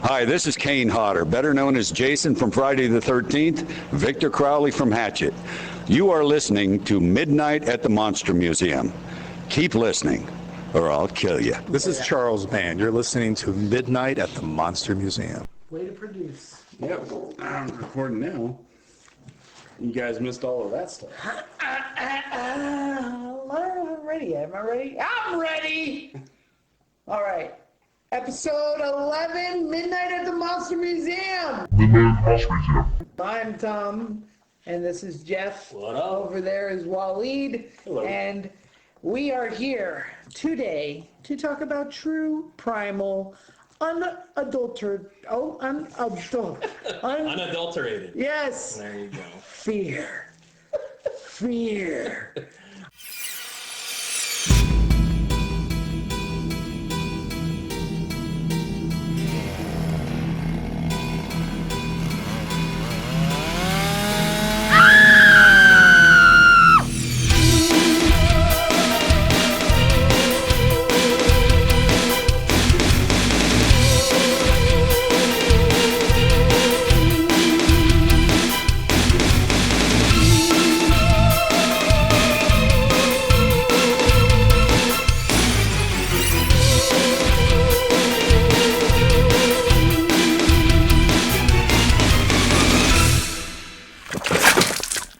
Hi, this is Kane Hodder, better known as Jason from Friday the 13th, Victor Crowley from Hatchet. You are listening to Midnight at the Monster Museum. Keep listening, or I'll kill you. This is Charles Band. You're listening to Midnight at the Monster Museum. Way to produce. Yep, I'm recording now. You guys missed all of that stuff. I'm ready. Am I ready? I'm ready! All right. Episode 11, Midnight at the Monster Museum. Midnight at the Monster Museum. I'm Tom, and this is Jeff. What up? Over there is Waleed. Hello. And we are here today to talk about true, primal, unadulterated. Unadulterated. Yes. There you go. Fear. Fear.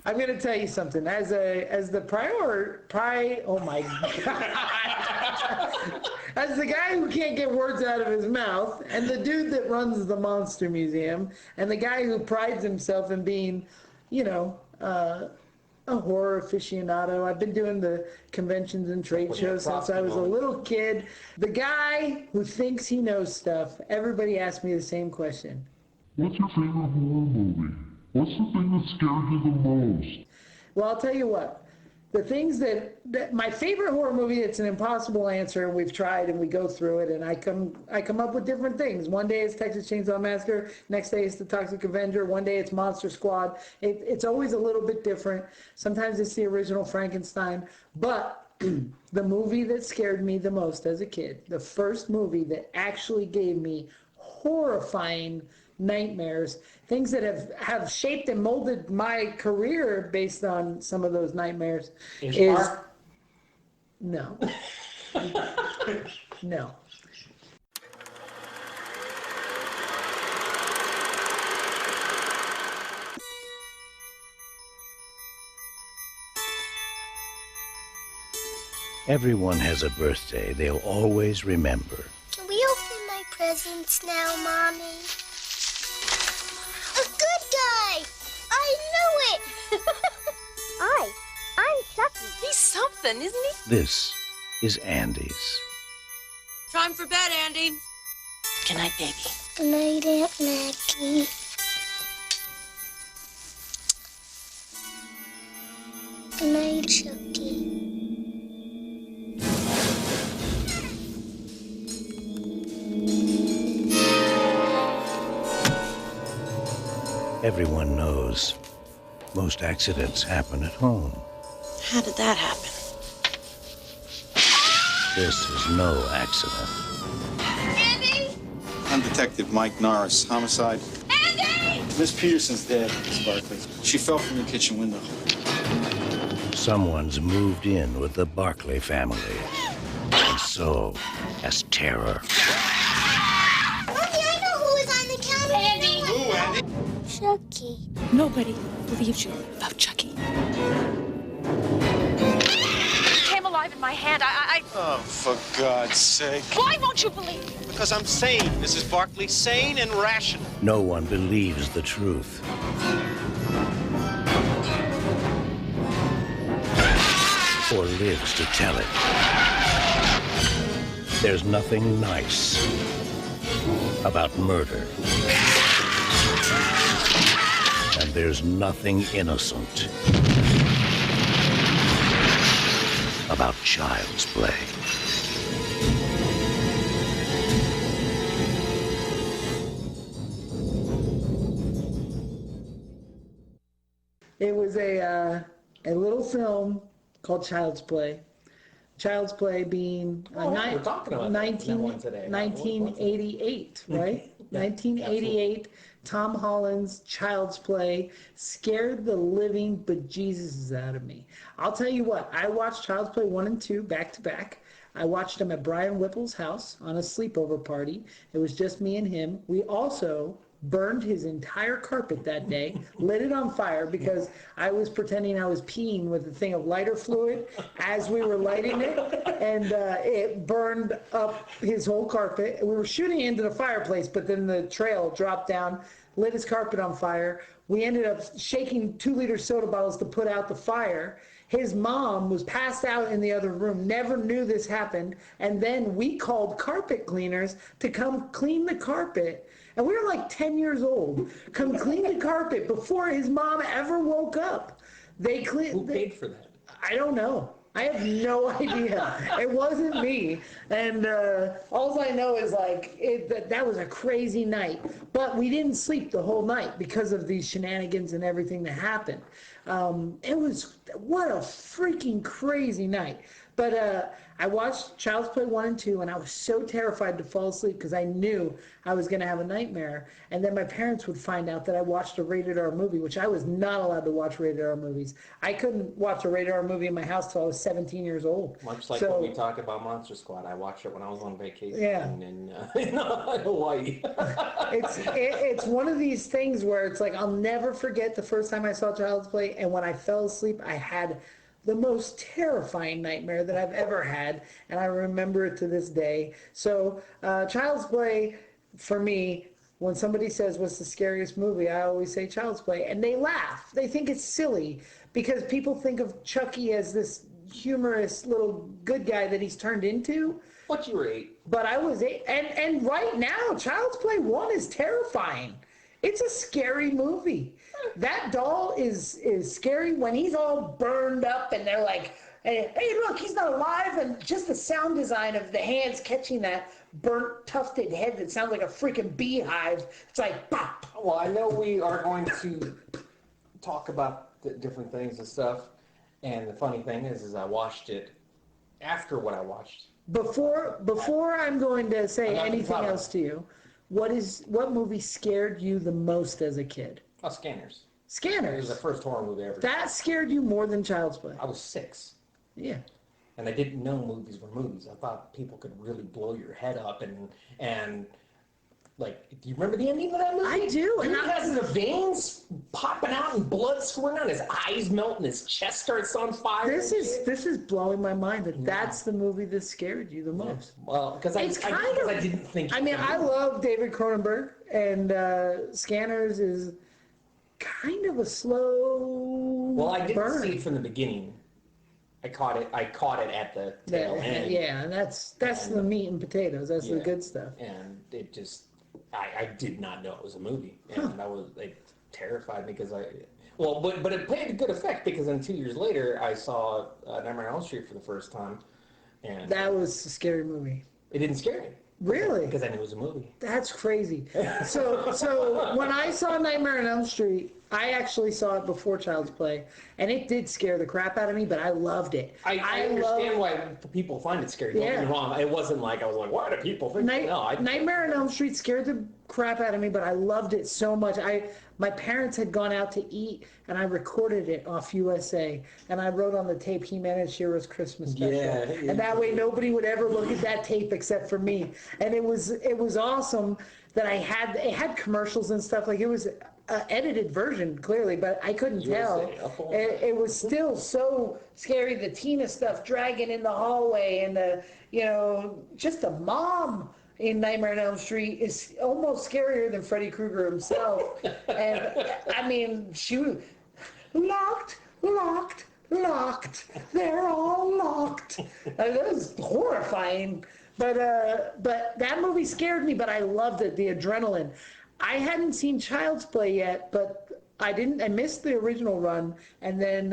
I'm gonna tell you something. As the oh my god, as the guy who can't get words out of his mouth, and the dude that runs the Monster Museum, and the guy who prides himself in being, a horror aficionado. I've been doing the conventions and trade shows since I was a little kid. The guy who thinks he knows stuff. Everybody asks me the same question. What's your favorite horror movie? What's the thing that scared you the most? Well, I'll tell you what. The things that my favorite horror movie, it's an impossible answer, and we've tried and we go through it, and I come up with different things. One day it's Texas Chainsaw Massacre, next day it's The Toxic Avenger, one day it's Monster Squad. It's always a little bit different. Sometimes it's the original Frankenstein, but the movie that scared me the most as a kid, the first movie that actually gave me horrifying nightmares, things that have shaped and molded my career based on some of those nightmares is no. No. Everyone has a birthday they'll always remember. Can we open my presents now, Mommy? A good guy! I knew it! I'm Chucky. He's something, isn't he? This is Andy's. Time for bed, Andy. Good night, baby. Good night, Aunt Maggie. Good night, Chucky. Everyone knows most accidents happen at home. How did that happen? This is no accident. Andy! I'm Detective Mike Norris, homicide. Andy! Miss Peterson's dead, Miss Barkley. She fell from the kitchen window. Someone's moved in with the Barkley family, and so has terror. Mommy, I know who was on the counter. Andy! Who, Andy? Chucky. Nobody believes you about Chucky. He came alive in my hand. Oh, for God's sake. Why won't you believe me? Because I'm sane, Mrs. Barkley, sane and rational. No one believes the truth. Or lives to tell it. There's nothing nice about murder. And there's nothing innocent about child's play. It was a little film called Child's Play. Child's Play being we're talking about 1988, right? 1988, Tom Holland's Child's Play scared the living bejesuses out of me. I'll tell you what, I watched Child's Play 1 and 2 back to back. I watched them at Brian Whipple's house on a sleepover party. It was just me and him. We also burned his entire carpet that day, lit it on fire because I was pretending I was peeing with a thing of lighter fluid as we were lighting it, and it burned up his whole carpet. We were shooting into the fireplace, but then the trail dropped down, lit his carpet on fire. We ended up shaking 2-liter soda bottles to put out the fire. His mom was passed out in the other room, never knew this happened, and then we called carpet cleaners to come clean the carpet. And we were like 10 years old. Come clean the carpet before his mom ever woke up. They cleaned. Who paid for that? I don't know. I have no idea. It wasn't me. And all I know is that was a crazy night. But we didn't sleep the whole night because of these shenanigans and everything that happened. What a freaking crazy night. But I watched Child's Play 1 and 2, and I was so terrified to fall asleep because I knew I was going to have a nightmare. And then my parents would find out that I watched a rated R movie, which I was not allowed to watch rated R movies. I couldn't watch a rated R movie in my house till I was 17 years old. Much like when we talked about Monster Squad. I watched it when I was on vacation in Hawaii. It's one of these things where it's like I'll never forget the first time I saw Child's Play, and when I fell asleep, I had the most terrifying nightmare that I've ever had, and I remember it to this day. So Child's Play, for me, when somebody says, what's the scariest movie, I always say Child's Play, and they laugh. They think it's silly, because people think of Chucky as this humorous little good guy that he's turned into. But you were 8. But I was 8, and right now, Child's Play 1 is terrifying. It's a scary movie. That doll is scary when he's all burned up and they're like, hey, look, he's not alive. And just the sound design of the hands catching that burnt, tufted head that sounds like a freaking beehive. It's like, pop. Well, I know we are going to talk about the different things and stuff. And the funny thing is I watched it after what I watched. Before I'm going to say anything else to you, what movie scared you the most as a kid? Oh, Scanners. Scanners? It was the first horror movie ever. That scared you more than Child's Play? I was 6. Yeah. And I didn't know movies were movies. I thought people could really blow your head up and like, do you remember the ending of that movie? I do. And he has the veins popping out and blood squirting out, his eyes melt and his chest starts on fire. This is blowing my mind that's the movie that scared you the most. Yeah. Well, because I didn't think. I mean, I love David Cronenberg, and Scanners is kind of a slow. Well, I didn't burn. see it from the beginning. I caught it at the tail end. Yeah, and that's the meat and potatoes. That's the good stuff. And it just. I did not know it was a movie, and it terrified me because but it played a good effect because then 2 years later I saw Nightmare on Elm Street for the first time, and that was a scary movie. It didn't scare me. Really? Because I knew it was a movie. That's crazy. So when I saw Nightmare on Elm Street, I actually saw it before Child's Play, and it did scare the crap out of me, but I loved it. I understand why people find it scary. Don't get me wrong. It wasn't like I was like, why do people think Nightmare on Elm Street scared the crap out of me, but I loved it so much. My parents had gone out to eat, and I recorded it off USA, and I wrote on the tape, He-Man and She-Ra's Christmas Special. Yeah. And that way nobody would ever look at that tape except for me. And it was awesome that it had commercials and stuff. Like, it was an edited version, clearly, but I couldn't tell. It was still so scary, the Tina stuff dragging in the hallway, and just the mom in Nightmare on Elm Street is almost scarier than Freddy Krueger himself. And I mean, she was locked. They're all locked. That was horrifying. But that movie scared me, but I loved it, the adrenaline. I hadn't seen Child's Play yet, but I missed the original run, and then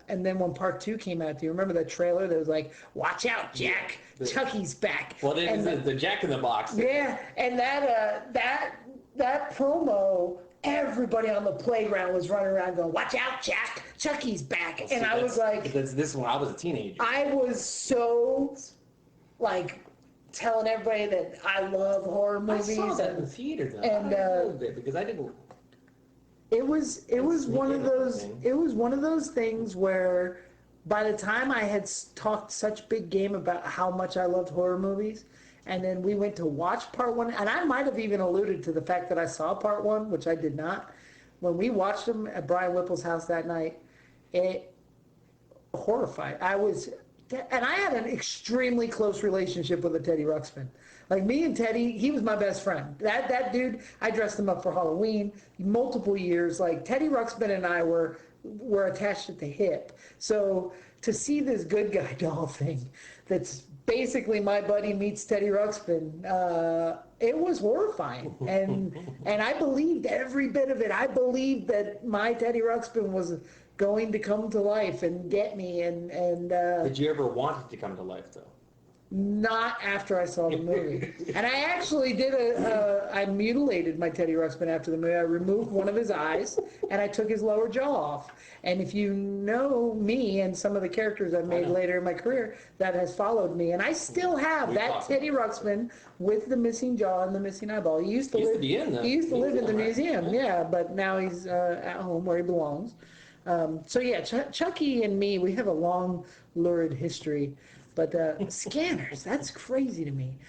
when part 2 came out, do you remember the trailer that was like, watch out, Jack, Chuckys Back. Well, the Jack in the Box. Yeah, and that promo, everybody on the playground was running around going, watch out, Jack, Chucky's back. Well, and I was like, this is when I was a teenager. I was so, like, telling everybody that I love horror movies. I saw that in the theater though. And I loved it because I didn't. it was one of those things where by the time I had talked such big game about how much I loved horror movies, and then we went to watch part one, and I might have even alluded to the fact that I saw part one, which I did not. When we watched them at Brian Whipple's house that night, it horrified. And I had an extremely close relationship with a Teddy Ruxpin. Like me and Teddy, he was my best friend. That dude, I dressed him up for Halloween multiple years. Like Teddy Ruxpin and I were attached at the hip. So to see this good guy doll thing, that's basically my buddy meets Teddy Ruxpin, it was horrifying. And I believed every bit of it. I believed that my Teddy Ruxpin was going to come to life and get me. And Did you ever want it to come to life though? Not after I saw the movie. And I actually did I mutilated my Teddy Ruxpin after the movie. I removed one of his eyes and I took his lower jaw off. And if you know me and some of the characters I've made later in my career, that has followed me. And I still have that Teddy Ruxpin with the missing jaw and the missing eyeball. He used to live in the museum, yeah, but now he's at home where he belongs. So yeah, Chucky and me, we have a long, lurid history. But scanners, that's crazy to me.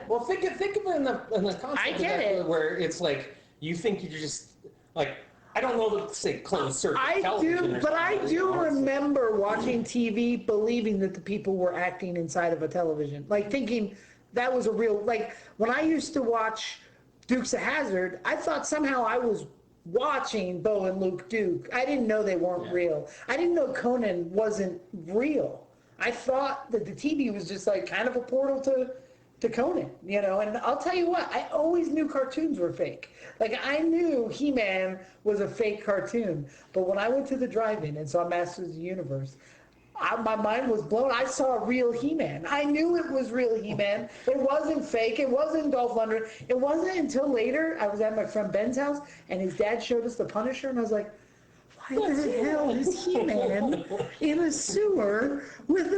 Well, think of it in the concept I get it. Where it's like you think you're just like, I don't know to say closed circuit television. I do remember watching TV, believing that the people were acting inside of a television, like thinking that was a real. Like when I used to watch Dukes of Hazzard, I thought somehow I was watching Bo and Luke Duke. I didn't know they weren't real. I didn't know Conan wasn't real. I thought that the TV was just like kind of a portal to Conan, you know, and I'll tell you what, I always knew cartoons were fake. Like I knew He-Man was a fake cartoon, but when I went to the drive-in and saw Masters of the Universe, my mind was blown. I saw a real He-Man. I knew it was real He-Man. It wasn't fake. It wasn't Dolph Lundgren. It wasn't until later I was at my friend Ben's house and his dad showed us the Punisher and I was like, why the hell is He-Man in a sewer with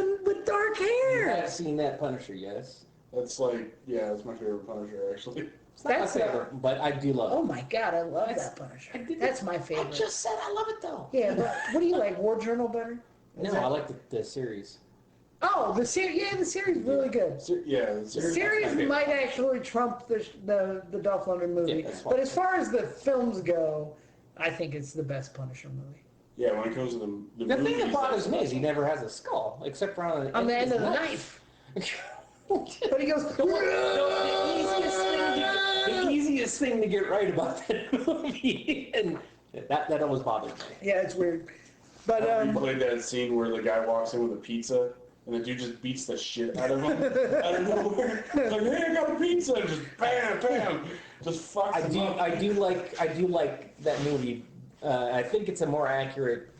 dark hair? I've seen that Punisher, yes. That's like, yeah, that's my favorite Punisher, actually. It's not my favorite, but I do love it. Oh my God, I love that Punisher. That's my favorite. I just said I love it though. Yeah, but what do you like, War Journal better? I like the series. Oh, the series, yeah, the series is really good. The series might actually trump the Dolph Lundgren movie. Yeah, but as far as the films go, I think it's the best Punisher movie. Yeah, when it comes to the thing movies, that bothers me is he never has a skull, except for on the end of the knife. But he goes, the easiest thing to get right about that movie, and that always bothers me. Yeah, it's weird. But you played that scene where the guy walks in with a pizza, and the dude just beats the shit out of him out of nowhere. It's like, hey, I got a pizza, and just bam, bam, just fucks him up. I do like that movie. I think it's a more accurate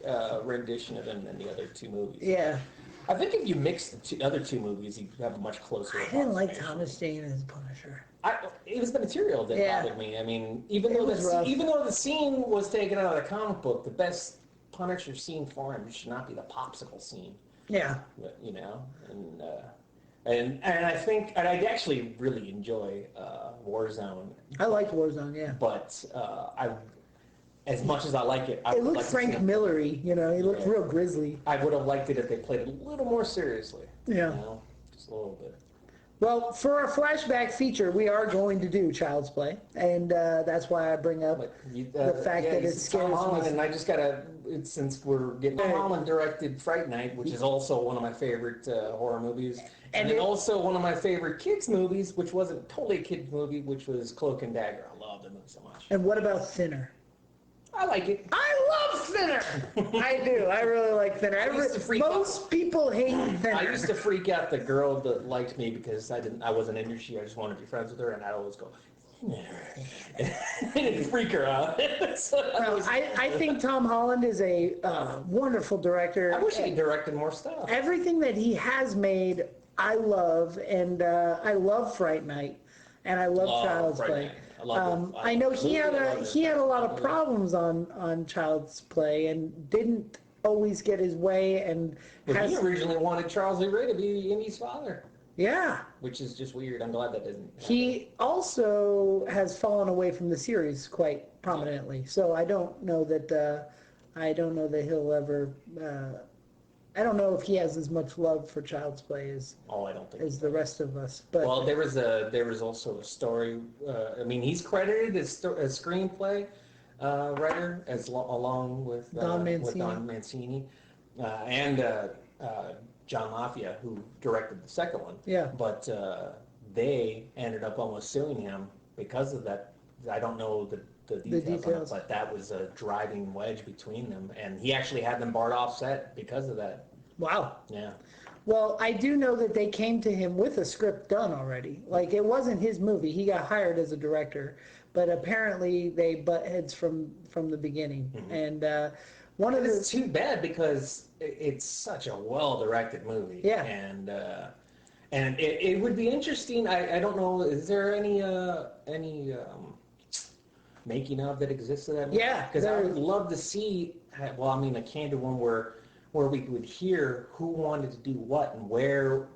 rendition of him than the other two movies. Yeah. I think if you mix the other two movies, you have a much closer. I didn't like Thomas Jane as Punisher. It was the material that bothered me. I mean, even though the scene was taken out of the comic book, the best Punisher scene for him should not be the popsicle scene. Yeah. But, you know, and I think I actually really enjoy Warzone. I liked Warzone, yeah. But as much as I like it, it looked Frank Millery, you know. He looked real grisly. I would have liked it if they played it a little more seriously. Yeah. You know, just a little bit. Well, for our flashback feature, we are going to do Child's Play, and that's why I bring up the fact that it scares Tom Holland, me. and I just gotta, since we're getting Tom Holland directed Fright Night, which is also one of my favorite horror movies, and then also one of my favorite kids movies, which wasn't totally a kids movie, which was Cloak and Dagger. I love the movie so much. And what about Thinner? I like it. I love Thinner. I do. I really like Thinner. Most people hate Thinner. I used to freak out the girl that liked me because I wasn't into she. I just wanted to be friends with her, and I'd always go, and it'd freak her out. I think Tom Holland is a wonderful director. I wish he directed more stuff. Everything that he has made, I love, and I love Fright Night, and I love Child's Play. I know he had a lot of problems on Child's Play and didn't always get his way, and he originally wanted Charles Lee Ray to be Amy's father. Yeah. which is just weird. I'm glad that doesn't happen. He also has fallen away from the series quite prominently, so I don't know that he'll ever. I don't know if he has as much love for Child's Play as I don't think as the rest of us. But well, there was also a story. I mean, he's credited as a screenplay writer along with Don Mancini and John Lafia, who directed the second one. Yeah. But they ended up almost suing him because of that. I don't know the details on it, but that was a driving wedge between them, and he actually had them barred off set because of that. Wow. Yeah. Well, I do know that they came to him with a script done already. Like, it wasn't his movie. He got hired as a director, but apparently they butt heads from the beginning. Mm-hmm. And one of the... It's too bad because it's such a well-directed movie. Yeah. And it would be interesting. I don't know, is there any making of that exists of that movie? Yeah. Because I would love to see, well, I mean, a candid one where we would hear who wanted to do what and where,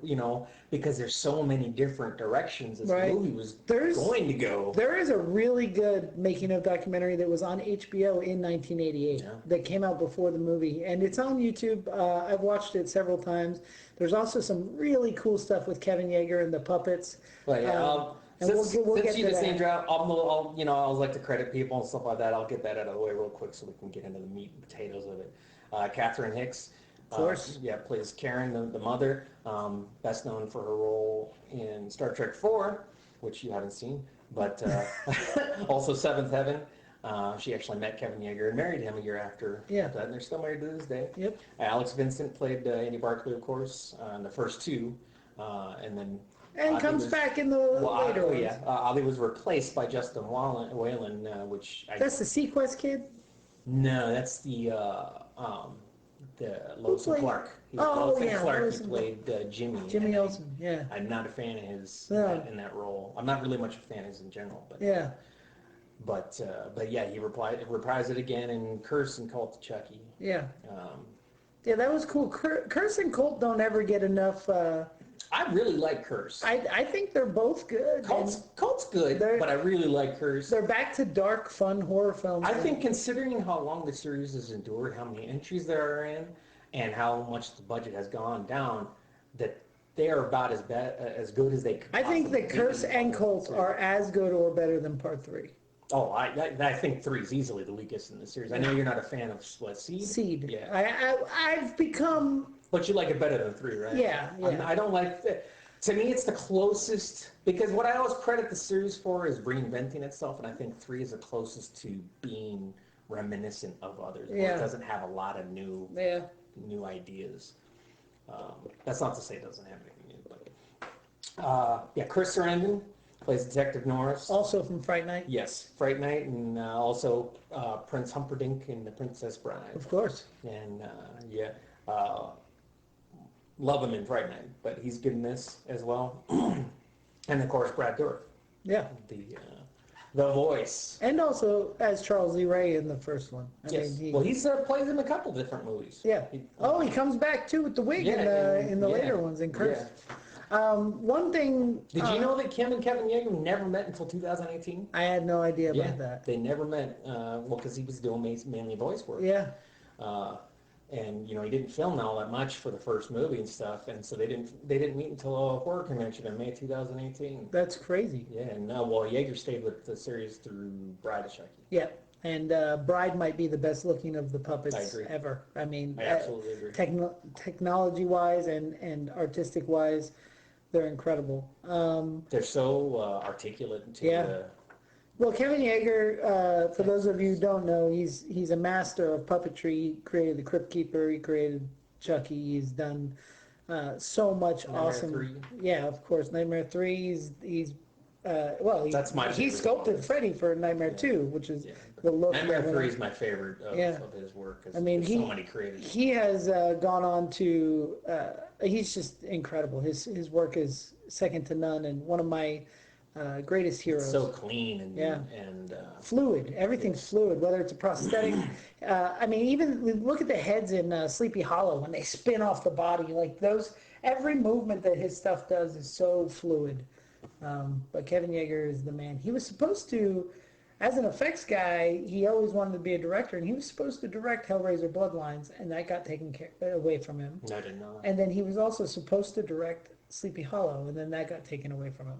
because there's so many different directions this movie was going to go. There is a really good making of documentary that was on HBO in 1988 that came out before the movie, and it's on YouTube. I've watched it several times. There's also some really cool stuff with Kevin Yeager and the puppets. But and since we'll get you to just that. named her out, I'll like to credit people and stuff like that. I'll get that out of the way real quick so we can get into the meat and potatoes of it. Catherine Hicks, of course, plays Karen, the mother, best known for her role in Star Trek IV, which you haven't seen, but also Seventh Heaven. She actually met Kevin Yeager and married him a year after that, and they're still married to this day. Yep. Alex Vincent played Andy Barclay, of course, in the first two, and then. And comes back in the later ones. Yeah, Ali was replaced by Justin Whalen, which that's the Sequest kid. No, that's the Lois and Clark. Lois and Clark. He played Jimmy. Jimmy Olsen. Yeah. I'm not a fan of his in that role. I'm not really much a fan of his in general, but yeah. But yeah, he reprised it again in Curse and Cult of Chucky. Yeah. Yeah, that was cool. Curse and Cult don't ever get enough. I really like Curse. I think they're both good. Cult's good, but I really like Curse. They're back to dark, fun horror films. I think considering how long the series has endured, how many entries there are in, and how much the budget has gone down, that they are about as good as they could. I think that Curse and Cult are as good or better than Part 3. Oh, I think 3 is easily the weakest in the series. I know you're not a fan of Seed? Seed. Yeah. I've become... But you like it better than 3, right? Yeah. I don't like... To me, it's the closest... Because what I always credit the series for is reinventing itself, and I think 3 is the closest to being reminiscent of others. Where it doesn't have a lot of new ideas. That's not to say it doesn't have anything new, but... Chris Sarandon plays Detective Norris. Also from Fright Night? Yes, Fright Night, and also Prince Humperdinck in The Princess Bride. Of course. And love him in Fright Night, but he's good in this as well. And of course, Brad Dourif. Yeah. The voice. And also as Charles Lee Ray in the first one. Yes. He plays in a couple different movies. Yeah. He comes back too with the wig in the later ones in Curse. Yeah. One thing... Did you know that Kim and Kevin Yeager never met until 2018? I had no idea about that. They never met, because he was doing mainly voice work. Yeah. And he didn't film all that much for the first movie and stuff, and so they didn't meet until a horror convention in May 2018. That's crazy. Yeah, and Yeager stayed with the series through Bride of Chucky. Yeah. And Bride might be the best looking of the puppets ever. I mean, I absolutely agree. Technology-wise and artistic-wise, they're incredible. They're so articulate. Well, Kevin Yeager, for those of you who don't know, he's a master of puppetry. He created The Crypt Keeper. He created Chucky. He's done so much awesome. Nightmare 3. Yeah, of course. Nightmare 3. He sculpted Freddy for Nightmare 2, which is the look. Nightmare 3 is my favorite of his work. I mean, so many creative. He has gone on to. He's just incredible. His work is second to none, and one of my greatest heroes. It's so clean and fluid. Everything's fluid, whether it's a prosthetic. I mean, even look at the heads in Sleepy Hollow when they spin off the body like those. every movement that his stuff does is so fluid. But Kevin Yeager is the man. He was supposed to, as an effects guy, he always wanted to be a director, and he was supposed to direct Hellraiser Bloodlines, and that got taken away from him. I didn't know that. And then he was also supposed to direct Sleepy Hollow, and then that got taken away from him.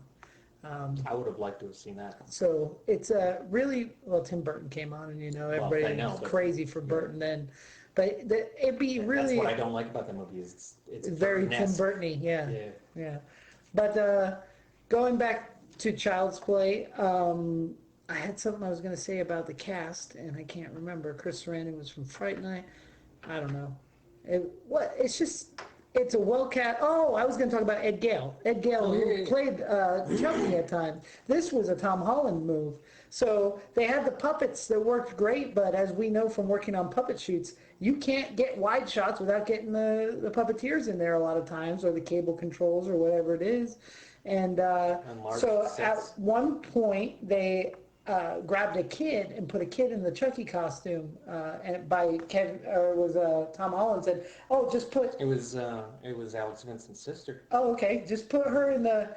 I would have liked to have seen that. So it's a really, well, Tim Burton came on, and everybody was crazy for Burton then. But it'd be really... That's what I don't like about the movie is it's very Tim Burton-y, yeah. But going back to Child's Play, I had something I was going to say about the cast, and I can't remember. Chris Sarandon was from Fright Night. I don't know. It's a well-cast... Oh, I was going to talk about Ed Gale. Ed Gale, who played Chucky at times. This was a Tom Holland move. So they had the puppets that worked great, but as we know from working on puppet shoots, you can't get wide shots without getting the puppeteers in there a lot of times, or the cable controls, or whatever it is. And so at one point, they grabbed a kid and put a kid in the Chucky costume, and Tom Holland said, "Oh, just put." It was Alex Vincent's sister. Oh, okay. Just put her in the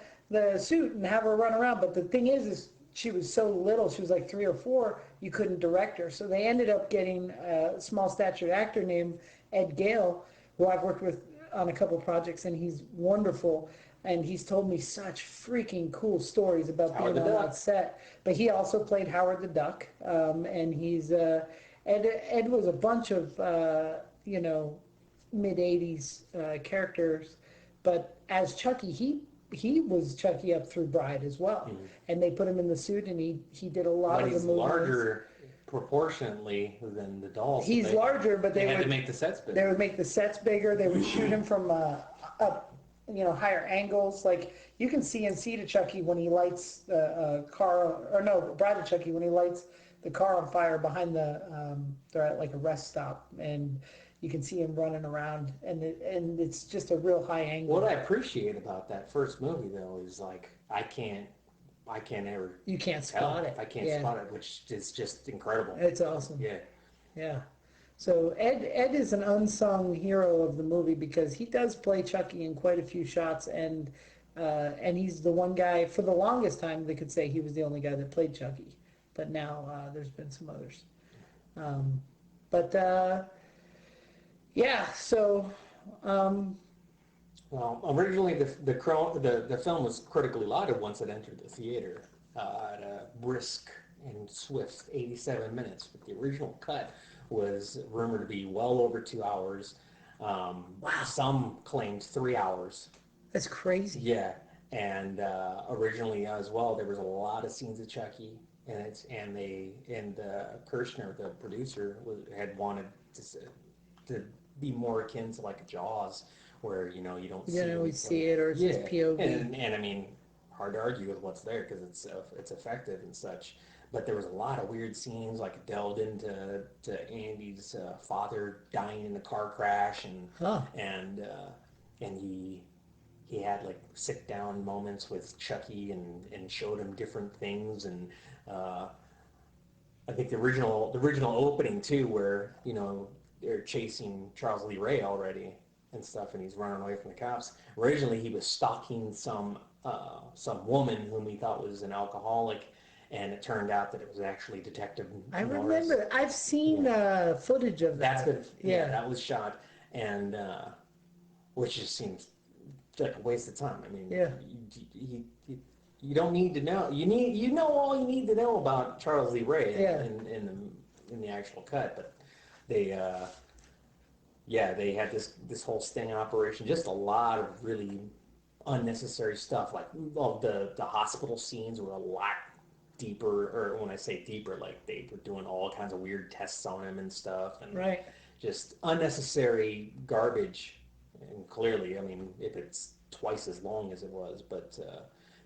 suit and have her run around. But the thing is she was so little. She was like 3 or 4. You couldn't direct her. So they ended up getting a small-statured actor named Ed Gale, who I've worked with on a couple projects, and he's wonderful. And he's told me such freaking cool stories about being on that set. But he also played Howard the Duck, and he's Ed was a bunch of mid-'80s characters, but as Chucky, he was Chucky up through Bride as well. Mm-hmm. And they put him in the suit, and he did a lot of the movies. He's larger proportionately than the dolls. He's larger, but they had to make the sets bigger. They would make the sets bigger. They would shoot him from up, higher angles. Like you can see to Chucky when he lights the Bride of Chucky when he lights the car on fire behind they're at like a rest stop, and you can see him running around, and it's just a real high angle. What I appreciate about that first movie though is like I can't ever. You can't spot it. I can't spot it, which is just incredible. It's awesome. Yeah. So Ed is an unsung hero of the movie because he does play Chucky in quite a few shots, and he's the one guy for the longest time that could say he was the only guy that played Chucky. But now there's been some others. So. Well, originally the film was critically lauded once it entered the theater at a brisk and swift 87 minutes, but the original cut was rumored to be well over 2 hours. Wow. Some claimed 3 hours. That's crazy. Yeah, and originally as well, there was a lot of scenes of Chucky, and Kirshner, the producer, had wanted to be more akin to like Jaws, where you don't see it, or it's just POV. And I mean, hard to argue with what's there because it's effective and such. But there was a lot of weird scenes, like delved into Andy's father dying in the car crash, and he had like sit down moments with Chucky and showed him different things, and I think the original opening too, where they're chasing Charles Lee Ray already and stuff, and he's running away from the cops. Originally, he was stalking some woman whom he thought was an alcoholic, and it turned out that it was actually Detective I Norris. remember. I've seen footage of that. That was shot, and which just seems like a waste of time. I mean, you don't need to know. You know all you need to know about Charles Lee Ray in the actual cut, but they had this whole sting operation, just a lot of really unnecessary stuff, like all the hospital scenes were a lot deeper, or when I say deeper, like they were doing all kinds of weird tests on him and stuff, and just unnecessary garbage. And clearly, I mean, if it's twice as long as it was, but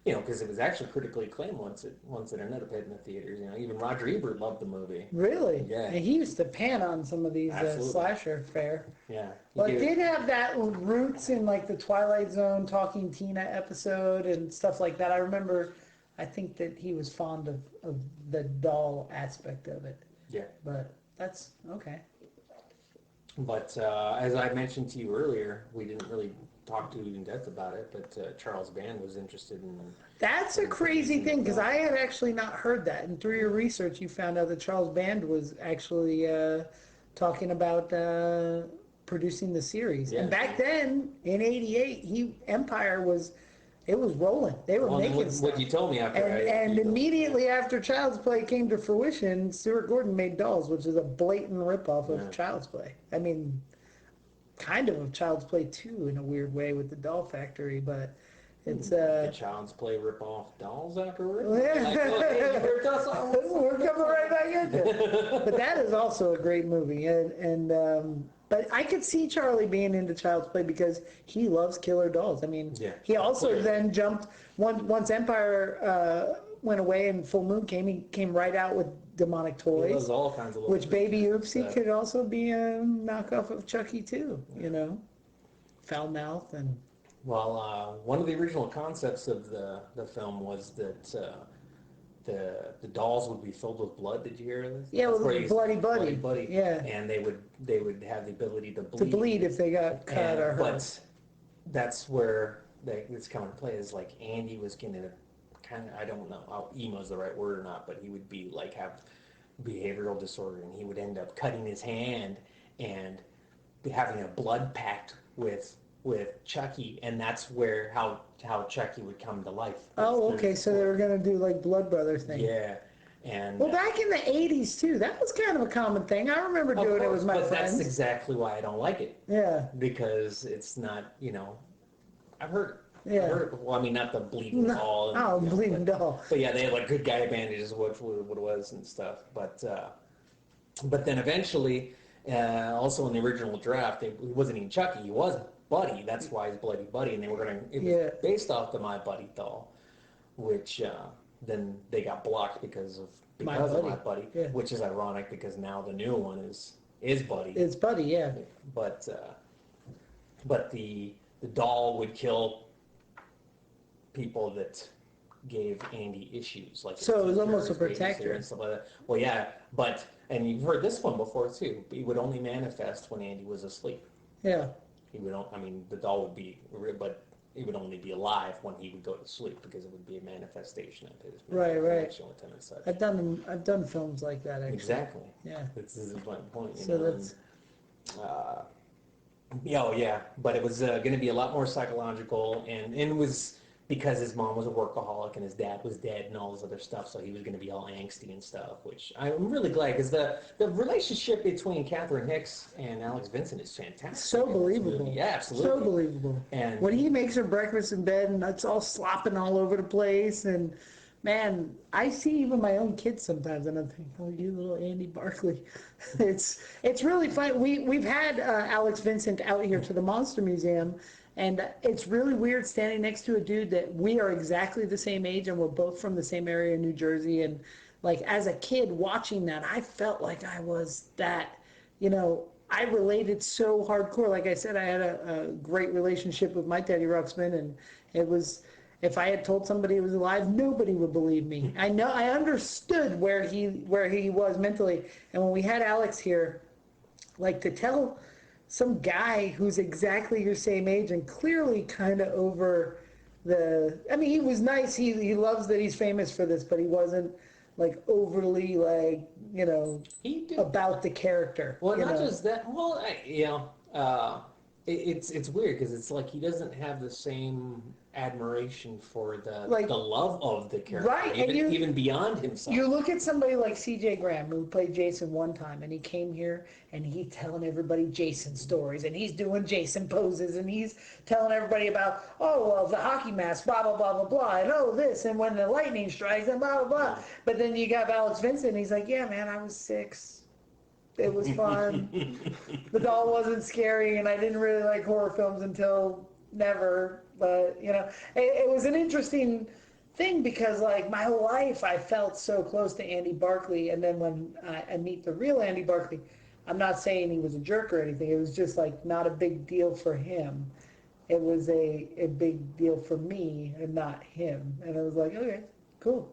because it was actually critically acclaimed once it ended up hitting the theaters. Even Roger Ebert loved the movie. Really? Yeah. And he used to pan on some of these slasher fare. Yeah. Well, it did have that roots in like the Twilight Zone Talking Tina episode and stuff like that. I remember, I think that he was fond of the doll aspect of it. Yeah. But that's okay. But as I mentioned to you earlier, we didn't really talked to in depth about it, but Charles Band was interested in. That's a crazy thing, because I had actually not heard that. And through your research, you found out that Charles Band was actually talking about producing the series. Yeah. And back then, in '88, Empire was rolling. They were making stuff. What you told me after. And immediately after Child's Play came to fruition, Stuart Gordon made Dolls, which is a blatant ripoff of Child's Play. I mean, kind of Child's Play 2 in a weird way with the Doll Factory, but it's Child's Play ripoff Dolls afterwards. We're coming right back into it. But that is also a great movie, but I could see Charlie being into Child's Play because he loves killer dolls. I mean, he also then jumped once Empire went away and Full Moon came. He came right out with demonic toys. He loves all kinds of which Baby Oopsie could also be a knockoff of Chucky too. You know, foul mouth and. Well, one of the original concepts of the film was that the dolls would be filled with blood. Did you hear this? Yeah, with Bloody Buddy. Yeah, and they would have the ability to bleed. To bleed if they got cut or hurt. But that's where this come into play. Is like Andy was going to kind of, I don't know how emo is the right word or not, but he would be like have behavioral disorder, and he would end up cutting his hand and having a blood pact with Chucky, and that's where how Chucky would come to life. Oh, okay, so they were gonna do like Blood Brother thing. Yeah, and well, back in the '80s too, that was kind of a common thing. I remember doing it with my friends. But that's exactly why I don't like it. Yeah, because it's not, I've heard. Yeah. Well, I mean, not the bleeding doll. Bleeding doll. But yeah, they had like good guy bandages, what it was and stuff. But then eventually, also in the original draft, he wasn't even Chucky. He was Buddy. That's why he's Bloody Buddy, and they were going to. It was based off the My Buddy doll, which then they got blocked because of My Buddy, which is ironic because now the new one is Buddy. It's Buddy, yeah. But the doll would kill people that gave Andy issues, like so it was almost a protector and stuff like that. Well, yeah, and you've heard this one before too. He would only manifest when Andy was asleep. Yeah. He would. I mean, the doll would be, but he would only be alive when he would go to sleep because it would be a manifestation of his connection with him and such. I've done films like that actually. Exactly. Yeah. This is my point. So that's. Yeah, but it was going to be a lot more psychological, and it was because his mom was a workaholic and his dad was dead and all this other stuff, so he was going to be all angsty and stuff, which I'm really glad, because the relationship between Catherine Hicks and Alex Vincent is fantastic. So believable. Yeah, absolutely. So believable. And when he makes her breakfast in bed and it's all slopping all over the place, and man, I see even my own kids sometimes, and I'm thinking, oh, you little Andy Barkley. It's really fun. We've had Alex Vincent out here to the Monster Museum, and it's really weird standing next to a dude that we are exactly the same age, and we're both from the same area in New Jersey. And like as a kid watching that, I felt like I was that, I related so hardcore. Like I said, I had a great relationship with my Teddy Ruxpin, and it was. If I had told somebody he was alive, nobody would believe me. I understood where he was mentally. And when we had Alex here, like to tell some guy who's exactly your same age and clearly kind of over he was nice. He loves that he's famous for this, but he wasn't like overly about the character. Well, not just that. Well, it's weird because it's like he doesn't have the same admiration for the love of the character, right? Even beyond himself. You look at somebody like C.J. Graham, who played Jason one time, and he came here and he's telling everybody Jason stories, and he's doing Jason poses, and he's telling everybody about, oh, well, the hockey mask, blah, blah, blah, blah, blah, and oh, this, and when the lightning strikes, and blah, blah, blah. But then you got Alex Vincent, and he's like, yeah, man, I was 6. It was fun. The doll wasn't scary, and I didn't really like horror films until never. But, it was an interesting thing because, like, my whole life I felt so close to Andy Barkley. And then when I meet the real Andy Barkley, I'm not saying he was a jerk or anything. It was just, like, not a big deal for him. It was a big deal for me and not him. And I was like, okay, cool.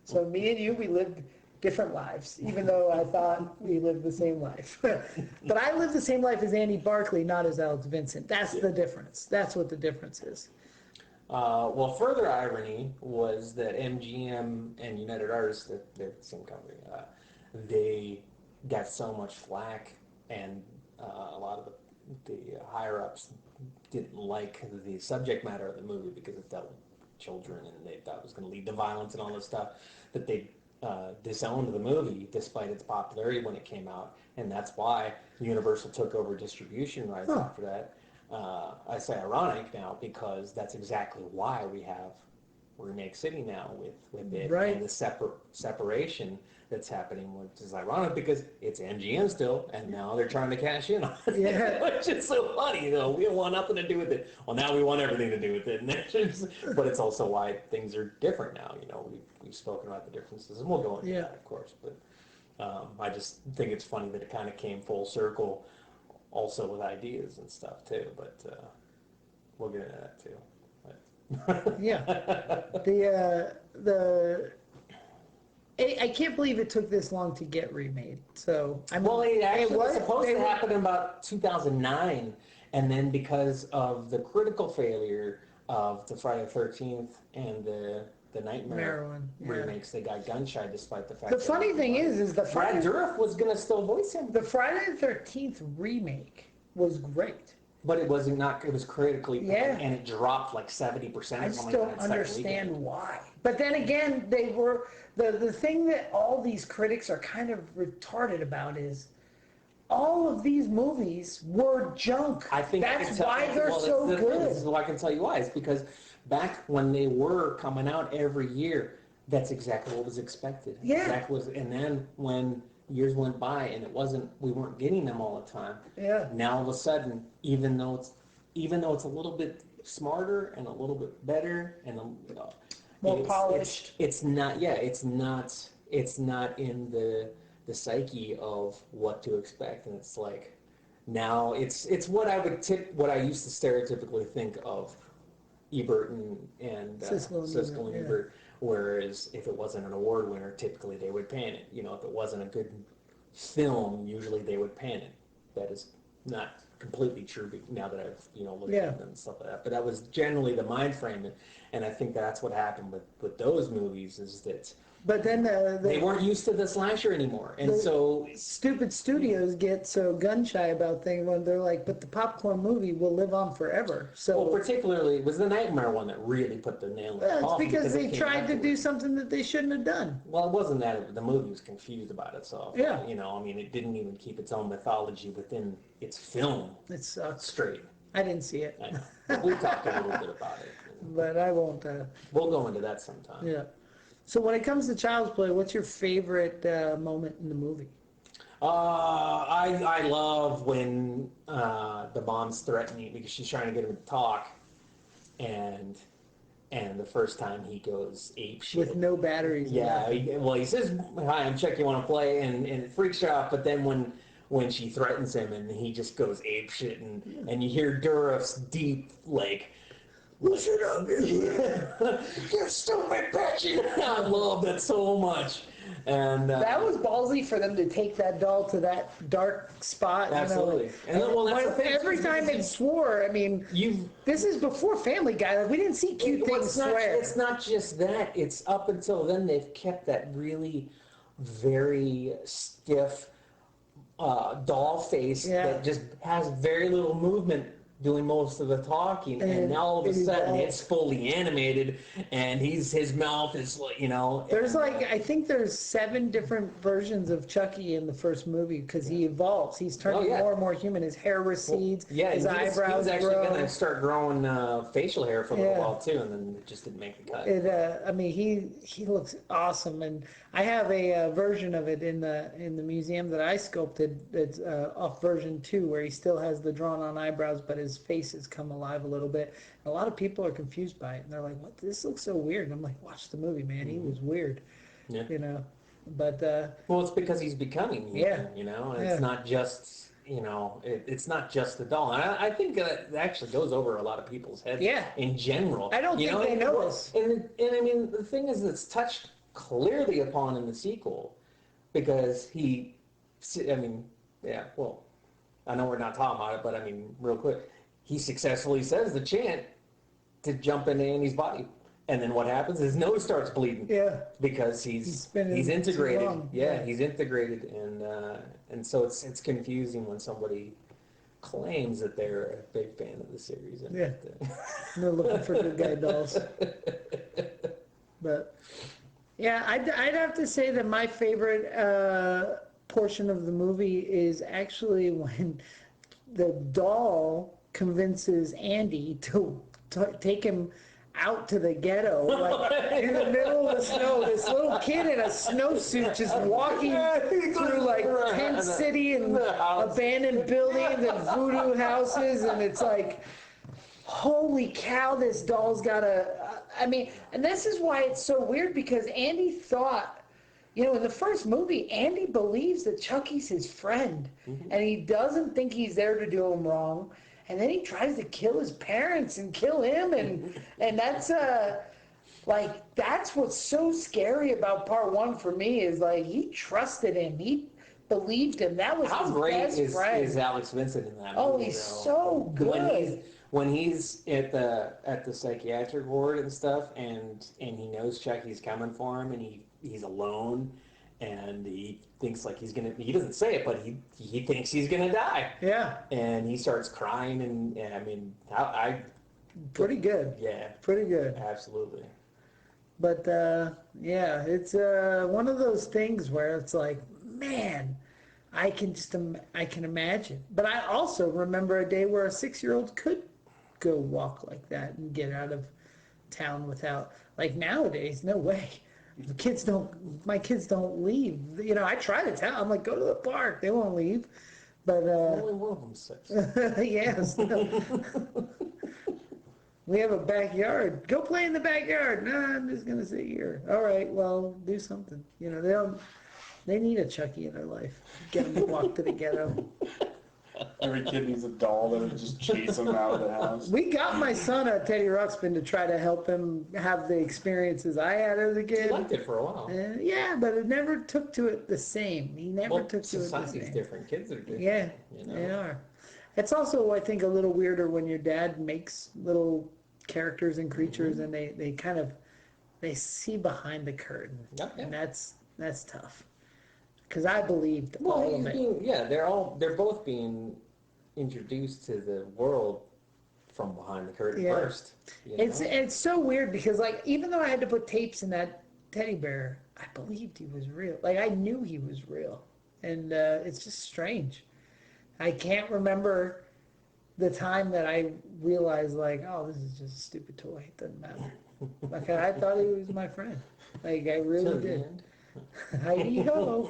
So me and you, we lived different lives, even though I thought we lived the same life. But I lived the same life as Andy Barclay, not as Alex Vincent. That's the difference. That's what the difference is. Well, further irony was that MGM and United Artists, they're the same company, they got so much flack, and a lot of the higher-ups didn't like the subject matter of the movie because it dealt with children, and they thought it was going to lead to violence and all this stuff, that they disowned the movie despite its popularity when it came out, and that's why Universal took over distribution rights after that. I say ironic now because that's exactly why we have Remake City now with it and the separation that's happening, which is ironic because it's MGM still, and now they're trying to cash in on it, which is so funny. We don't want nothing to do with it. Well, now we want everything to do with it, but it's also why things are different now. We've spoken about the differences, and we'll go into that, of course. But I just think it's funny that it kind of came full circle, also with ideas and stuff too. But we'll get into that too. I can't believe it took this long to get remade. So it was supposed to happen in about 2009, and then because of the critical failure of the Friday the 13th and the Nightmare remakes, they got gun shy despite the fact. The funny thing is the Brad Dourif was going to still voice him. The Friday the 13th remake was great. But it wasn't it was critically bad, and it dropped like 70%. I just don't understand why. But then again, they were the thing that all these critics are kind of retarded about is all of these movies were junk. I think that's why they're so good. This is why I can tell you why. It's because back when they were coming out every year, that's exactly what was expected. Yeah. And then when years went by and we weren't getting them all the time. Yeah. Now all of a sudden, even though it's a little bit smarter and a little bit better and more polished, it's not in the psyche of what to expect, and it's like now it's what I used to stereotypically think of Ebert and Siskel and Ebert. Whereas if it wasn't an award winner, typically they would pan it. If it wasn't a good film, usually they would pan it. That is not completely true now that I've looked at them and stuff like that. But that was generally the mind frame, and I think that's what happened with those movies is that. But then they weren't used to the slasher anymore, and so stupid studios get so gun shy about things when they're like, "But the popcorn movie will live on forever." So, particularly, it was the Nightmare one that really put the nail in the coffin. It's because they tried to do something that they shouldn't have done. Well, it wasn't that the movie was confused about itself. Yeah, it didn't even keep its own mythology within its film. It sucks straight. I didn't see it. I know. But we talked a little bit about it. But I won't. We'll go into that sometime. Yeah. So when it comes to Child's Play, what's your favorite moment in the movie? I love when the mom's threatening because she's trying to get him to talk, and the first time he goes ape shit with no batteries. Yeah, he says, "Hi, I'm Chuck. You want to play?" And it freaks her out. But then when she threatens him and he just goes ape shit, and you hear Dourif's deep listen up, you stupid bitch! I love that so much. And that was ballsy for them to take that doll to that dark spot. Absolutely. Every time they swore, this is before Family Guy. Like, we didn't see cute things swear. It's not just that. It's up until then they've kept that really very stiff doll face that just has very little movement doing most of the talking, and now all of a sudden it's fully animated, and his mouth is There's I think there's 7 different versions of Chucky in the first movie because he evolves. He's turning more and more human. His hair recedes. His eyebrows grow. He was actually going to start growing facial hair for a little while too, and then it just didn't make the cut. He looks awesome, and I have a version of it in the museum that I sculpted. It's off version 2 where he still has the drawn on eyebrows, but his face has come alive a little bit. And a lot of people are confused by it, and they're like, "What? This looks so weird." And I'm like, "Watch the movie, man. He was weird." Yeah. But well, it's because he's becoming human, and it's not just it's not just the doll. And I think that actually goes over a lot of people's heads. In general, I don't think they know this. And the thing is, it's touched clearly upon in the sequel because I mean, yeah, well, I know we're not talking about it, but I mean, real quick, he successfully says the chant to jump into Annie's body. And then what happens? His nose starts bleeding. Yeah. Because he's been in integrated. too long. Yeah, he's integrated, and so it's confusing when somebody claims that they're a big fan of the series. And Yeah. They're looking for good guy dolls. But yeah, I'd have to say that my favorite portion of the movie is actually when the doll convinces Andy to take him out to the ghetto, like in the middle of the snow. This little kid in a snowsuit just walking through like tent city and abandoned buildings and voodoo houses, and it's like, holy cow, this doll's got I mean, and this is why it's so weird, because Andy thought, in the first movie, Andy believes that Chucky's his friend, and he doesn't think he's there to do him wrong. And then he tries to kill his parents and kill him, and that's that's what's so scary about part one for me, is like he trusted him, he believed him. That was how his great best friend. is Alex Vincent in that movie? Oh, he's so good. When he's at the psychiatric ward and stuff, and he knows Chucky's coming for him, and he's alone. And he thinks like he doesn't say it, but he thinks he's gonna die. Yeah. And he starts crying, and I mean, pretty good. Yeah. Pretty good. Absolutely. But yeah, it's one of those things where it's like, man, I can imagine. But I also remember a day where a 6-year-old could go walk like that and get out of town without, like nowadays, no way. My kids don't leave. I try to tell. I'm like, go to the park. They won't leave. But only one of them's 6. yes. We have a backyard. Go play in the backyard. No, I'm just gonna sit here. All right. Well, do something. They need a Chucky in their life. Get them to walk to the ghetto. Every kid needs a doll that would just chase them out of the house. We got my son a Teddy Ruxpin to try to help him have the experiences I had as a kid. He liked it for a while. Yeah, but it never took to it the same. He never took to it the same. Society's different. Kids are different. Yeah, they are. It's also, I think, a little weirder when your dad makes little characters and creatures, and they kind of see behind the curtain, and that's tough. Because I believed all of it. They're both being introduced to the world from behind the curtain first. It's so weird because, like, even though I had to put tapes in that teddy bear, I believed he was real. Like, I knew he was real, and it's just strange. I can't remember the time that I realized, like, oh, this is just a stupid toy. It doesn't matter. Like, I thought he was my friend. Like, I really did. Hi-ho.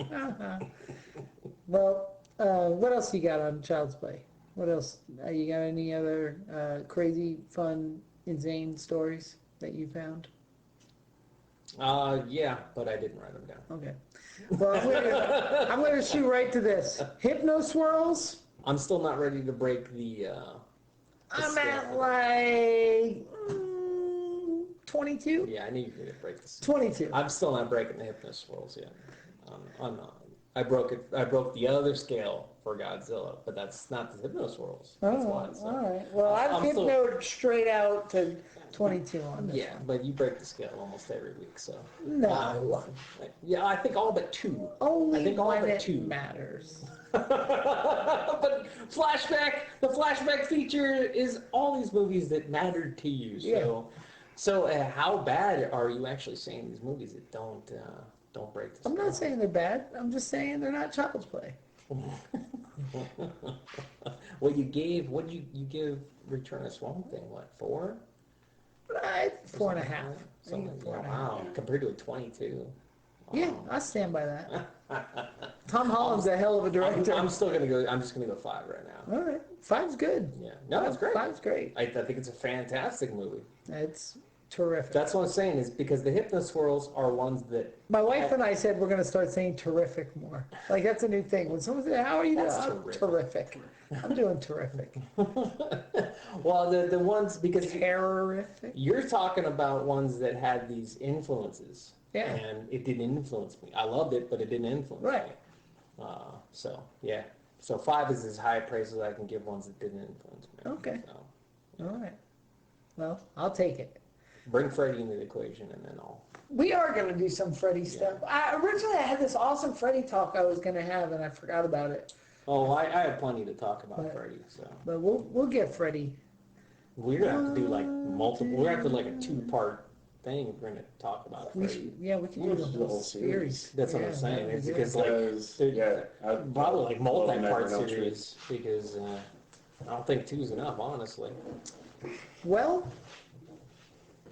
Well, what else you got on Child's Play? What else? You got any other crazy, fun, insane stories that you found? Yeah, but I didn't write them down. Okay. Well, I'm gonna shoot right to this. Hypno swirls. I'm still not ready to break the I'm at like 22. Yeah, I need you to break this. 22. I'm still not breaking the hypno swirls yet. I'm not. I broke it. I broke the other scale for Godzilla, but that's not the hypno swirls. That's why. So all right. Well, I'm hypnoed straight out to 22 on this. Yeah, but you break the scale almost every week, so. No. Yeah, I think all but 2. Only I think all when but it 2 matters. But the flashback feature is all these movies that mattered to you. So how bad are you actually saying these movies that don't break the scale? I'm not saying they're bad. I'm just saying they're not Child's Play. Well, you give Return of Swamp Thing, what, 4? 4.5. Wow, compared to a 22. Wow. Yeah, I stand by that. Tom Holland's a hell of a director. I'm just gonna go 5 right now. All right, 5's good. Yeah, no, it's great. 5's great. I think it's a fantastic movie. It's terrific. That's what I'm saying, is because the hypno swirls are ones that my wife and I said we're going to start saying terrific more. Like, that's a new thing. When someone says, "How are you doing?" Terrific. I'm doing terrific. Well, the ones, because terrific. You're talking about ones that had these influences. Yeah. And it didn't influence me. I loved it, but it didn't influence Right. me. So, yeah. So 5 is as high praise as I can give ones that didn't influence me. Okay. So, All right. Well, I'll take it. bring Freddy into the equation, and then I'll... We are going to do some Freddy stuff. Originally, I had this awesome Freddy talk I was going to have, and I forgot about it. Oh, I have plenty to talk about Freddy, so... But we'll get Freddy. We're going to have to do, like, multiple... We're going to have to do, like, a 2-part thing if we're going to talk about Freddy. We can do the whole series. That's what I'm saying. It's because, like, probably, like, multi-part series, because I don't think 2's enough, honestly. Well,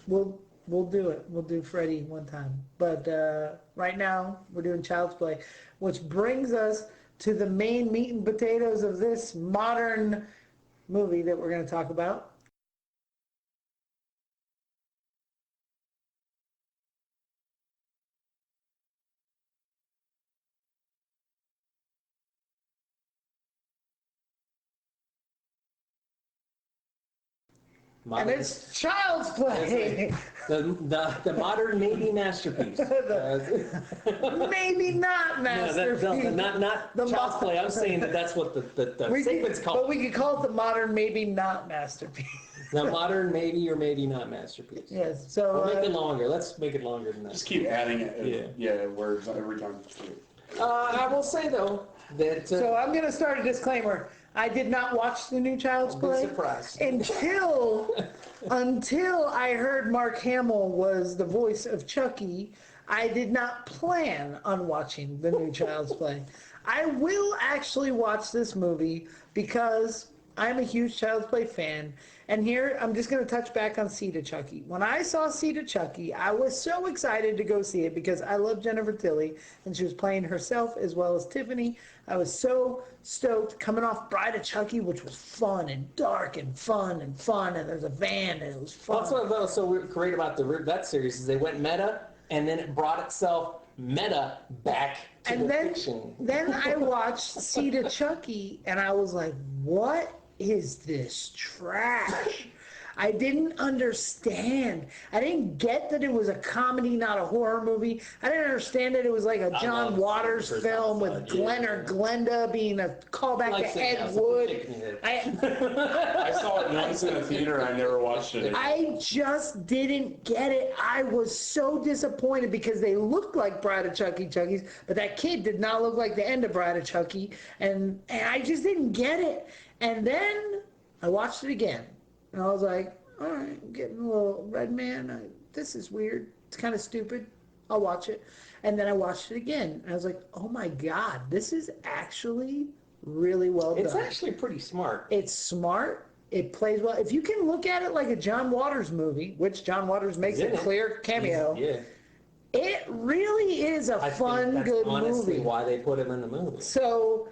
we'll do it. We'll do Freddy one time. But right now, we're doing Child's Play, which brings us to the main meat and potatoes of this modern movie that we're going to talk about. And it's Child's Play. The modern maybe masterpiece. Maybe not masterpiece. Not Child's Play. I'm saying that's what the segment's called. But we could call it the modern maybe not masterpiece. The modern maybe or maybe not masterpiece. Yes. So we'll make it longer. Let's make it longer than that. Just keep adding it. Words every time. I will say though that. So I'm going to start a disclaimer. I did not watch the new Child's Play until I heard Mark Hamill was the voice of Chucky. I did not plan on watching the new Child's Play. I will actually watch this movie because I'm a huge Child's Play fan. And here, I'm just going to touch back on Seed of Chucky. When I saw Seed of Chucky, I was so excited to go see it because I love Jennifer Tilly, and she was playing herself as well as Tiffany. I was so stoked coming off Bride of Chucky, which was fun and dark and fun, and there's a van, and it was fun. That's what I thought was so great about that series is they went meta, and then it brought itself meta back to the fiction. Then I watched Seed of Chucky, and I was like, what is this trash? I didn't understand. I didn't get that it was a comedy, not a horror movie. I didn't understand that it was like a John Waters film with Glenn or Glenda being a callback to Ed Wood. I saw it once in the theater. I never watched it. I just didn't get it. I was so disappointed because they looked like Bride of Chucky's, but that kid did not look like the end of Bride of Chucky, and I just didn't get it. And then I watched it again. And I was like, all right, I'm getting a little Red Man. This is weird. It's kind of stupid. I'll watch it. And then I watched it again. And I was like, oh my God, this is actually really well done. It's actually pretty smart. It's smart. It plays well. If you can look at it like a John Waters movie, which John Waters makes a clear cameo, it really is a fun, good movie. That's honestly why they put him in the movie. So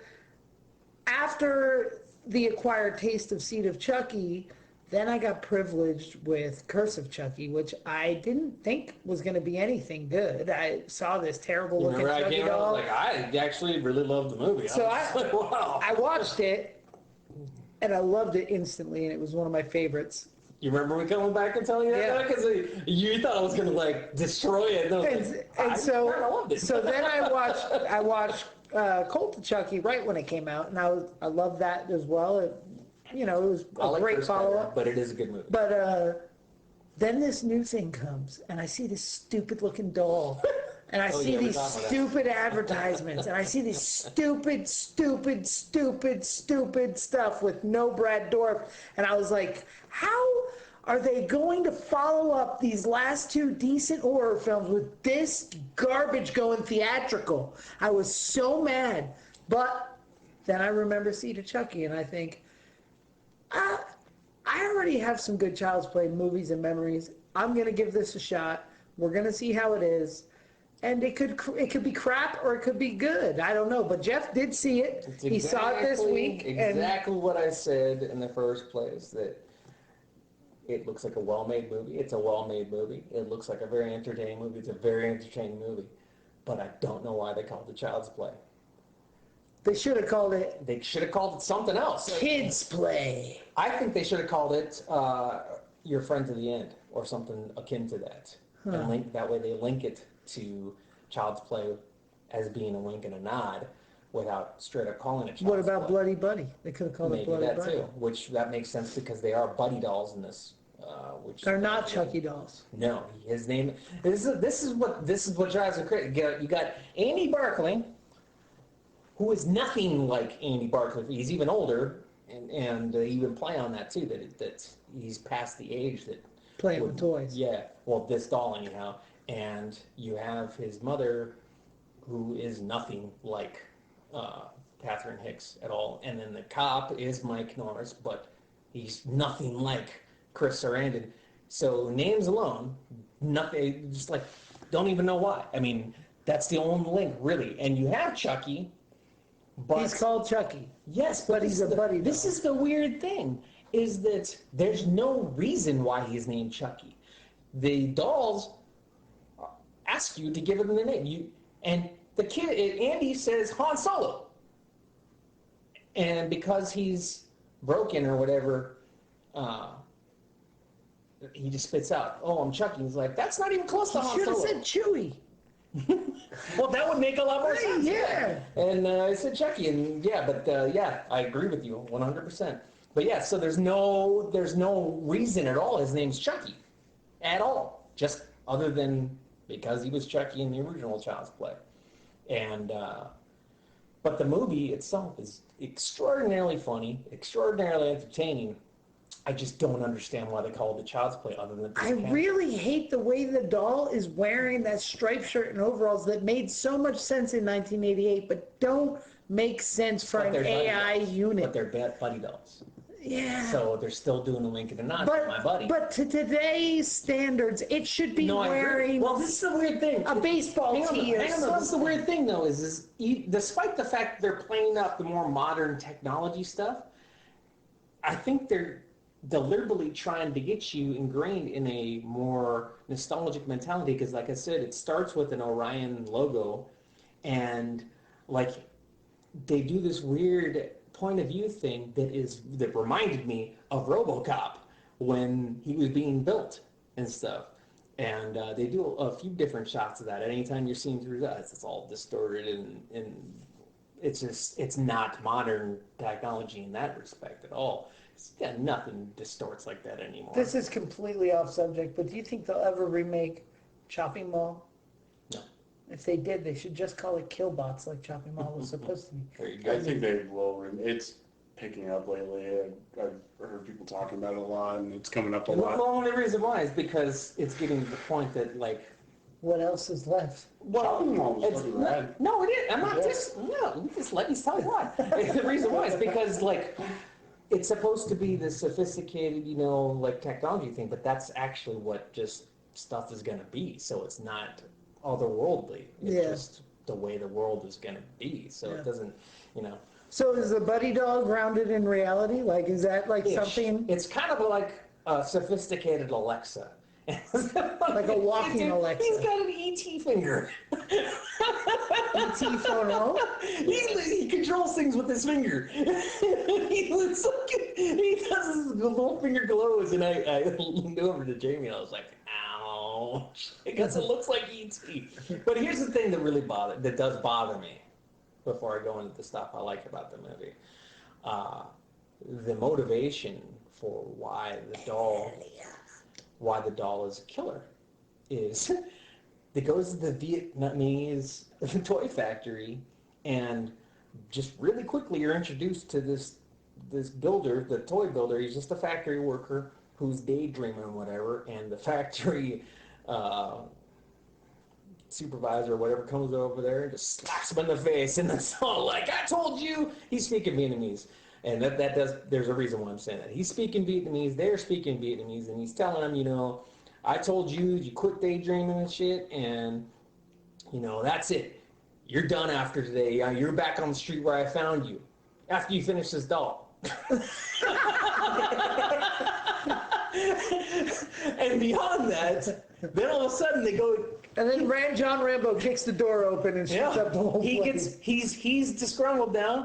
after the acquired taste of Seed of Chucky, then I got privileged with Curse of Chucky, which I didn't think was going to be anything good. I saw this terrible looking Chucky doll. I actually really loved the movie. So I watched it, and I loved it instantly, and it was one of my favorites. You remember me coming back and telling you that? Because you thought I was going to destroy it. So then I watched Cult of Chucky right when it came out, and I loved that as well. It was a great follow-up. But it is a good movie. But then this new thing comes, and I see this stupid-looking doll, and I see these stupid advertisements, and I see this stupid stuff with no Brad Dourif, and I was like, how are they going to follow up these last 2 decent horror films with this garbage going theatrical? I was so mad. But then I remember Seed of Chucky, and I think, I already have some good Child's Play movies and memories. I'm going to give this a shot. We're going to see how it is. And it could be crap or it could be good. I don't know. But Jeff did see it. He saw it this week. Exactly what I said in the first place, that it looks like a well-made movie. It's a well-made movie. It looks like a very entertaining movie. It's a very entertaining movie. But I don't know why they called it Child's Play. They should have called it... They should have called it something else. Kids Play. I think they should have called it Your Friend to the End or something akin to that. And that way they link it to Child's Play as being a wink and a nod without straight up calling it Child's What about Play. Bloody Buddy? They could have called Maybe it Bloody that Buddy. too, which that makes sense because they are buddy dolls in this. Which They're not Chucky dolls. No, his name. This is what drives me crazy. You got Andy Barclay, who is nothing like Andy Barclay. He's even older, and you even play on that too. That he's past the age that Playing with toys. Yeah, well, this doll anyhow. And you have his mother, who is nothing like Catherine Hicks at all. And then the cop is Mike Norris, but he's nothing like Chris Sarandon. So names alone, nothing, just like, don't even know why. I mean, that's the only link, really. And you have Chucky, but... He's called Chucky. Yes, but he's a buddy doll. This is the weird thing, is that there's no reason why he's named Chucky. The dolls ask you to give them the name. And the kid, Andy says Han Solo. And because he's broken or whatever, he just spits out, "Oh, I'm Chucky." He's like, "That's not even close to Han Solo." You should have said Chewie. Well, that would make a lot more sense. Yeah. And I said Chucky, and yeah, I agree with you 100%. But yeah, so there's no reason at all his name's Chucky, at all, just other than because he was Chucky in the original Child's Play. And but the movie itself is extraordinarily funny, extraordinarily entertaining. I just don't understand why they call it the Child's Play other than... I really hate the way the doll is wearing that striped shirt and overalls that made so much sense in 1988, but don't make sense for an AI unit. But they're buddy dolls. Yeah. So they're still doing a wink and a nod to my buddy. But to today's standards, it should be wearing... Well, this is the weird thing. A baseball tee or something. That's the weird thing, though, is despite the fact they're playing up the more modern technology stuff, I think they're deliberately trying to get you ingrained in a more nostalgic mentality because, like I said, it starts with an Orion logo, and like they do this weird point of view thing that reminded me of RoboCop when he was being built and stuff. And they do a few different shots of that. Anytime you're seeing through that, it's all distorted and it's not modern technology in that respect at all. Yeah, nothing distorts like that anymore. This is completely off subject, but do you think they'll ever remake Chopping Mall? No. If they did, they should just call it Killbots like Chopping Mall was supposed to be. There you go. I think they will. It's picking up lately. I've heard people talking about it a lot, and it's coming up a lot. The only reason why is because it's getting to the point that, like... What else is left? Chopping Mall was fucking rad. No, it is. I'm not just... No, just let me tell you why. The reason why is because, like... It's supposed to be this sophisticated, like technology thing, but that's actually what just stuff is going to be. So it's not otherworldly. It's just the way the world is going to be. So it doesn't, So is the buddy doll grounded in reality? Like, is that like something? It's kind of like a sophisticated Alexa. Like a walking Alexa. He's got an ET finger. ET phone home? He controls things with his finger. He looks like he does his little finger glows, and I leaned over to Jamie and I was like, ouch, because it looks like ET. But here's the thing that does bother me before I go into the stuff I like about the movie. The motivation for why the doll is a killer is it goes to the Vietnamese toy factory, and just really quickly you're introduced to this builder, the toy builder. He's just a factory worker who's daydreaming or whatever, and the factory supervisor or whatever comes over there and just slaps him in the face, and it's all like, "I told you." He's speaking Vietnamese. And there's a reason why I'm saying that. He's speaking Vietnamese, they're speaking Vietnamese, and he's telling them, "I told you quit daydreaming and shit, and, that's it. You're done after today. You're back on the street where I found you after you finish this doll." And beyond that, then all of a sudden they go... And then John Rambo kicks the door open and shoots up the whole place. He's disgruntled now.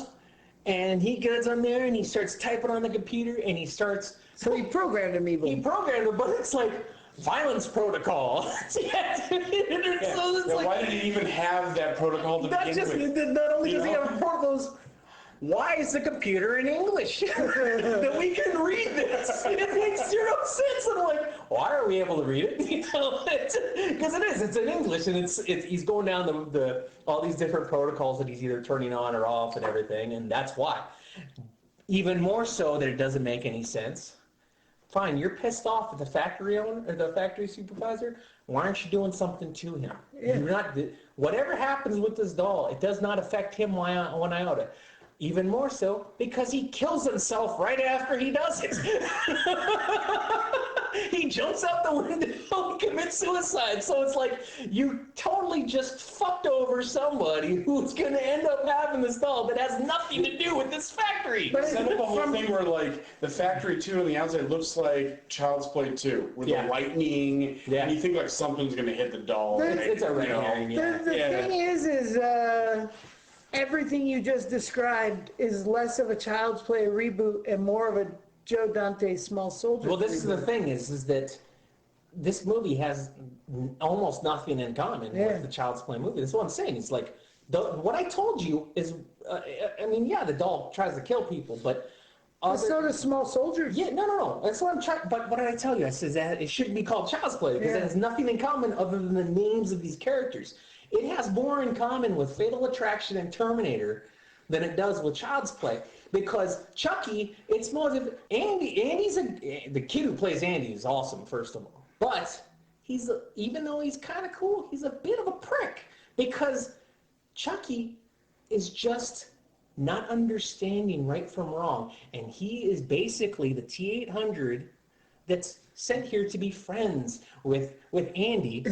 And he goes on there and he starts typing on the computer and he starts... So he programmed him evil. He programmed him, but it's like, violence protocol. So it's like, why did he even have that protocol to begin with? Not only does he You know? have protocols, why is the computer in English? That we can read this. It makes zero sense. And I'm like, why are we able to read it? Because it's in English, and it's he's going down the all these different protocols that he's either turning on or off and everything, and that's why. Even more so that it doesn't make any sense. Fine, you're pissed off at the factory owner or the factory supervisor. Why aren't you doing something to him? Yeah. You're not. Whatever happens with this doll, it does not affect him one iota. Even more so because he kills himself right after he does it. He jumps out the window and commits suicide. So it's like you totally just fucked over somebody who's going to end up having this doll that has nothing to do with this factory. But set up the whole thing where like the factory 2 on the outside looks like Child's Play 2 with the lightning, and you think like something's going to hit the doll. It's a red herring. The thing is everything you just described is less of a Child's Play reboot and more of a Joe Dante's Small Soldiers. Well, this is the thing is that this movie has almost nothing in common with the Child's Play movie. That's what I'm saying. It's like what I told you is, the doll tries to kill people, but so does Small Soldiers. Yeah, no. That's what I'm trying. But what did I tell you? I said that it shouldn't be called Child's Play because it has nothing in common other than the names of these characters. It has more in common with Fatal Attraction and Terminator than it does with Child's Play. Because Chucky, it's more of Andy's the kid who plays Andy is awesome, first of all. But even though he's kind of cool, he's a bit of a prick. Because Chucky is just not understanding right from wrong. And he is basically the T-800 that's sent here to be friends with Andy.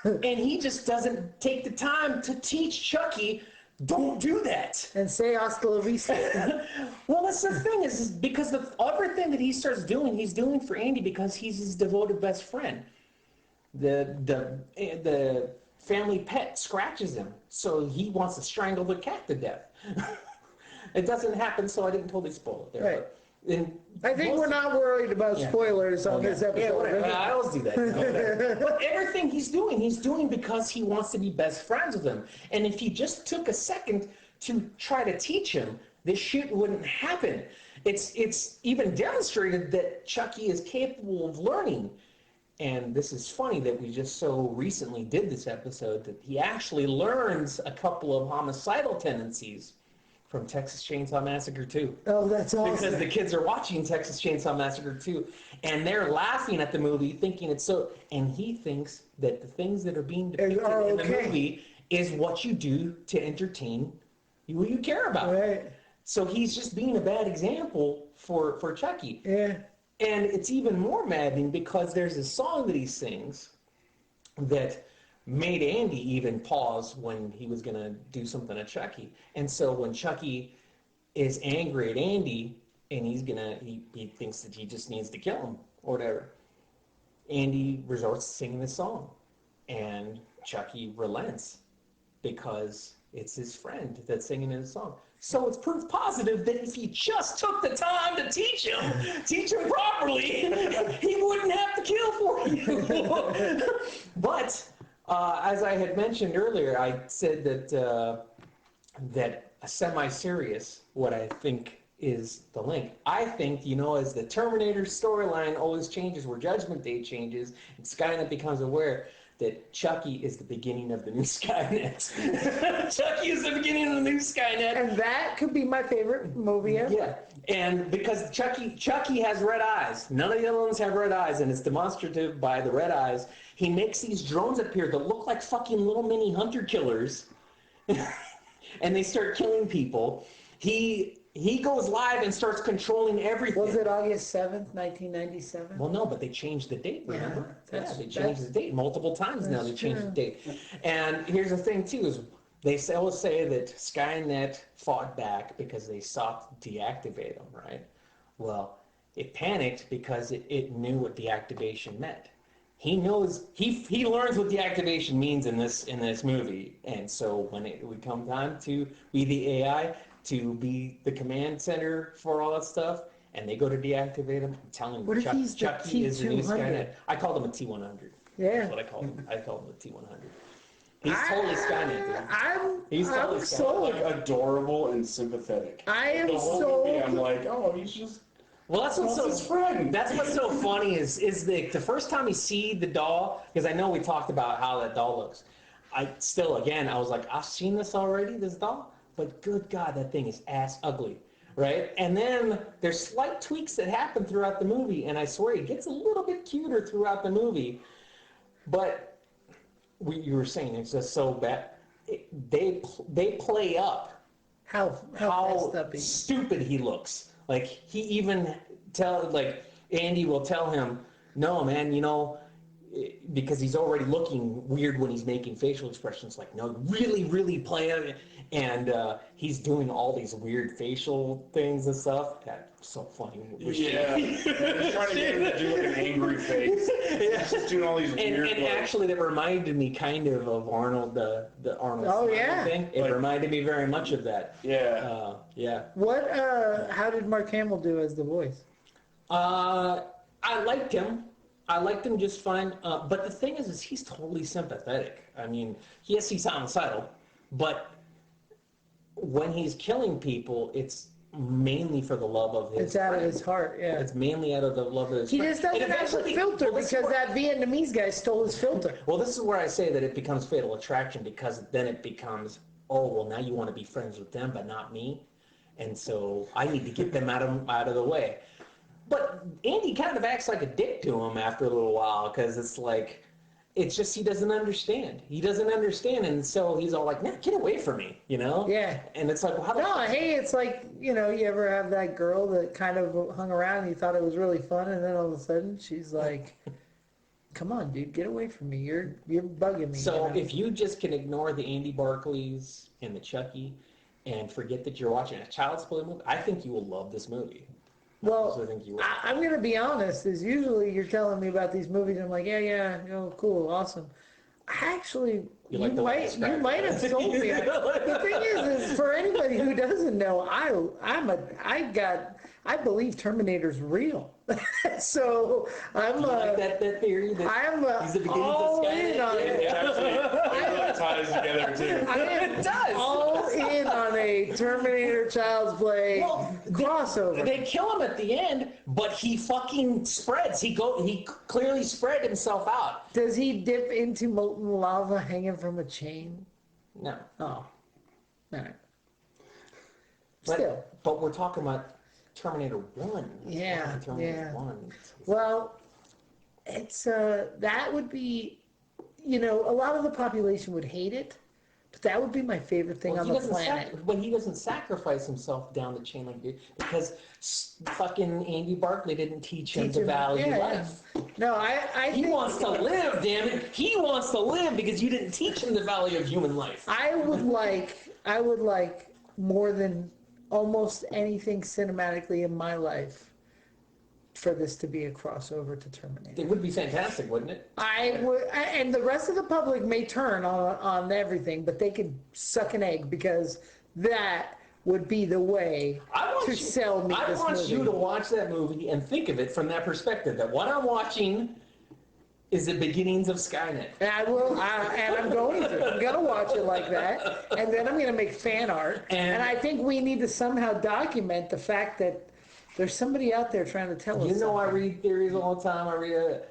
And he just doesn't take the time to teach Chucky, don't do that. And say hasta la vista. Well, that's the thing is because the everything that he starts doing, he's doing for Andy because he's his devoted best friend. The family pet scratches him, so he wants to strangle the cat to death. It doesn't happen, so I didn't totally spoil it there. Right. I think we're not worried about spoilers on this episode. Yeah, I always do that. But everything he's doing because he wants to be best friends with him. And if he just took a second to try to teach him, this shit wouldn't happen. It's even demonstrated that Chucky is capable of learning. And this is funny that we just so recently did this episode that he actually learns a couple of homicidal tendencies from Texas Chainsaw Massacre 2. Oh, that's awesome. Because the kids are watching Texas Chainsaw Massacre 2, and they're laughing at the movie, thinking it's so... And he thinks that the things that are being depicted in the movie is what you do to entertain who you care about. Right. So he's just being a bad example for Chucky. Yeah. And it's even more maddening because there's a song that he sings that made Andy even pause when he was going to do something to Chucky. And so when Chucky is angry at Andy and he thinks that he just needs to kill him or whatever, Andy resorts to singing this song. And Chucky relents because it's his friend that's singing his song. So it's proof positive that if he just took the time to teach him properly, he wouldn't have to kill for you. But as I had mentioned earlier, I said that a semi-serious, what I think is the link. I think, as the Terminator storyline always changes, where Judgment Day changes, and Skynet becomes aware that Chucky is the beginning of the new Skynet. Chucky is the beginning of the new Skynet. And that could be my favorite movie ever. Yeah, and because Chucky has red eyes. None of the other ones have red eyes, and it's demonstrative by the red eyes. He makes these drones appear that look like fucking little mini hunter killers, and they start killing people. He goes live and starts controlling everything. Was it August 7th, 1997? Well, no, but they changed the date, remember? Yeah, they changed the date multiple times now. They changed the date. And here's the thing, too, is they always say that Skynet fought back because they sought to deactivate them, right? Well, it panicked because it knew what deactivation meant. He knows, he learns what deactivation means in this movie. And so when it would come time to be the AI, to be the command center for all that stuff, and they go to deactivate him, I'm telling you, What if he's the Chucky is the new T200? Skynet. I called him a T100. Yeah. That's what I called him. I called him a T100. He's totally Skynet, dude. He's I'm totally Skynet. sold. Like adorable and sympathetic. I am the whole so. movie, I'm like, oh, he's just. Well, that's what's his friend. That's what's so funny is the first time you see the doll, because I know we talked about how that doll looks. I was like, I've seen this already, this doll, but good God, that thing is ass ugly, right? And then there's slight tweaks that happen throughout the movie, and I swear it gets a little bit cuter throughout the movie, but you were saying it's just so bad. They play up How stupid he looks. Like he even Andy will tell him, no, man, because he's already looking weird when he's making facial expressions. Like, no, really, really play it. And he's doing all these weird facial things and stuff. That's so funny. Yeah. He's trying to get him to do like an angry face. He's just doing all these weird And actually, that reminded me kind of Arnold, the Arnold thing. It reminded me very much of that. Yeah. Yeah. What? How did Mark Hamill do as the voice? I liked him. I liked him just fine. But the thing is he's totally sympathetic. I mean, yes, he's homicidal, but when he's killing people, it's mainly for the love of his It's out of his heart, yeah. It's mainly out of the love of his He friend. just doesn't have a filter because that Vietnamese guy stole his filter. Well, this is where I say that it becomes fatal attraction, because then it becomes, oh, well, now you want to be friends with them, but not me. And so I need to get them out of the way. But Andy kind of acts like a dick to him after a little while, because it's just he doesn't understand. He doesn't understand, and so he's all like, "Nah, get away from me," Yeah. And it's like, well, how hey, it's like, you ever have that girl that kind of hung around and you thought it was really fun, and then all of a sudden she's like, come on, dude, get away from me. You're bugging me. So if you just can ignore the Andy Barclays and the Chucky and forget that you're watching a Child's Play movie, I think you will love this movie. Well, I'm going to be honest, is usually you're telling me about these movies, and I'm like, yeah, cool, awesome. Actually, you might have sold me. The thing is for anybody who doesn't know, I believe Terminator's real. So I'm like that theory that he's the beginning all of the in on it. It really ties together too. It does. All in on a Terminator Child's Play crossover. They kill him at the end, but he fucking spreads. He clearly spread himself out. Does he dip into molten lava hanging from a chain? No. Oh. All right. But we're talking about Terminator 1. Yeah. Terminator 1. Well, it's that would be, a lot of the population would hate it, but that would be my favorite thing on the planet. But he doesn't sacrifice himself down the chain like you, because fucking Andy Barclay didn't teach him to value life. Yeah. No, he wants to live, damn it. He wants to live because you didn't teach him the value of human life. I would like more than almost anything cinematically in my life for this to be a crossover to Terminator. It would be fantastic, wouldn't it? And the rest of the public may turn on everything, but they could suck an egg, because that would be the way to sell me this movie. I want you to watch that movie and think of it from that perspective, that what I'm watching is the beginnings of Skynet. And I will, and I'm going to. I'm going to watch it like that, and then I'm going to make fan art. And I think we need to somehow document the fact that there's somebody out there trying to tell us something. I read theories all the time.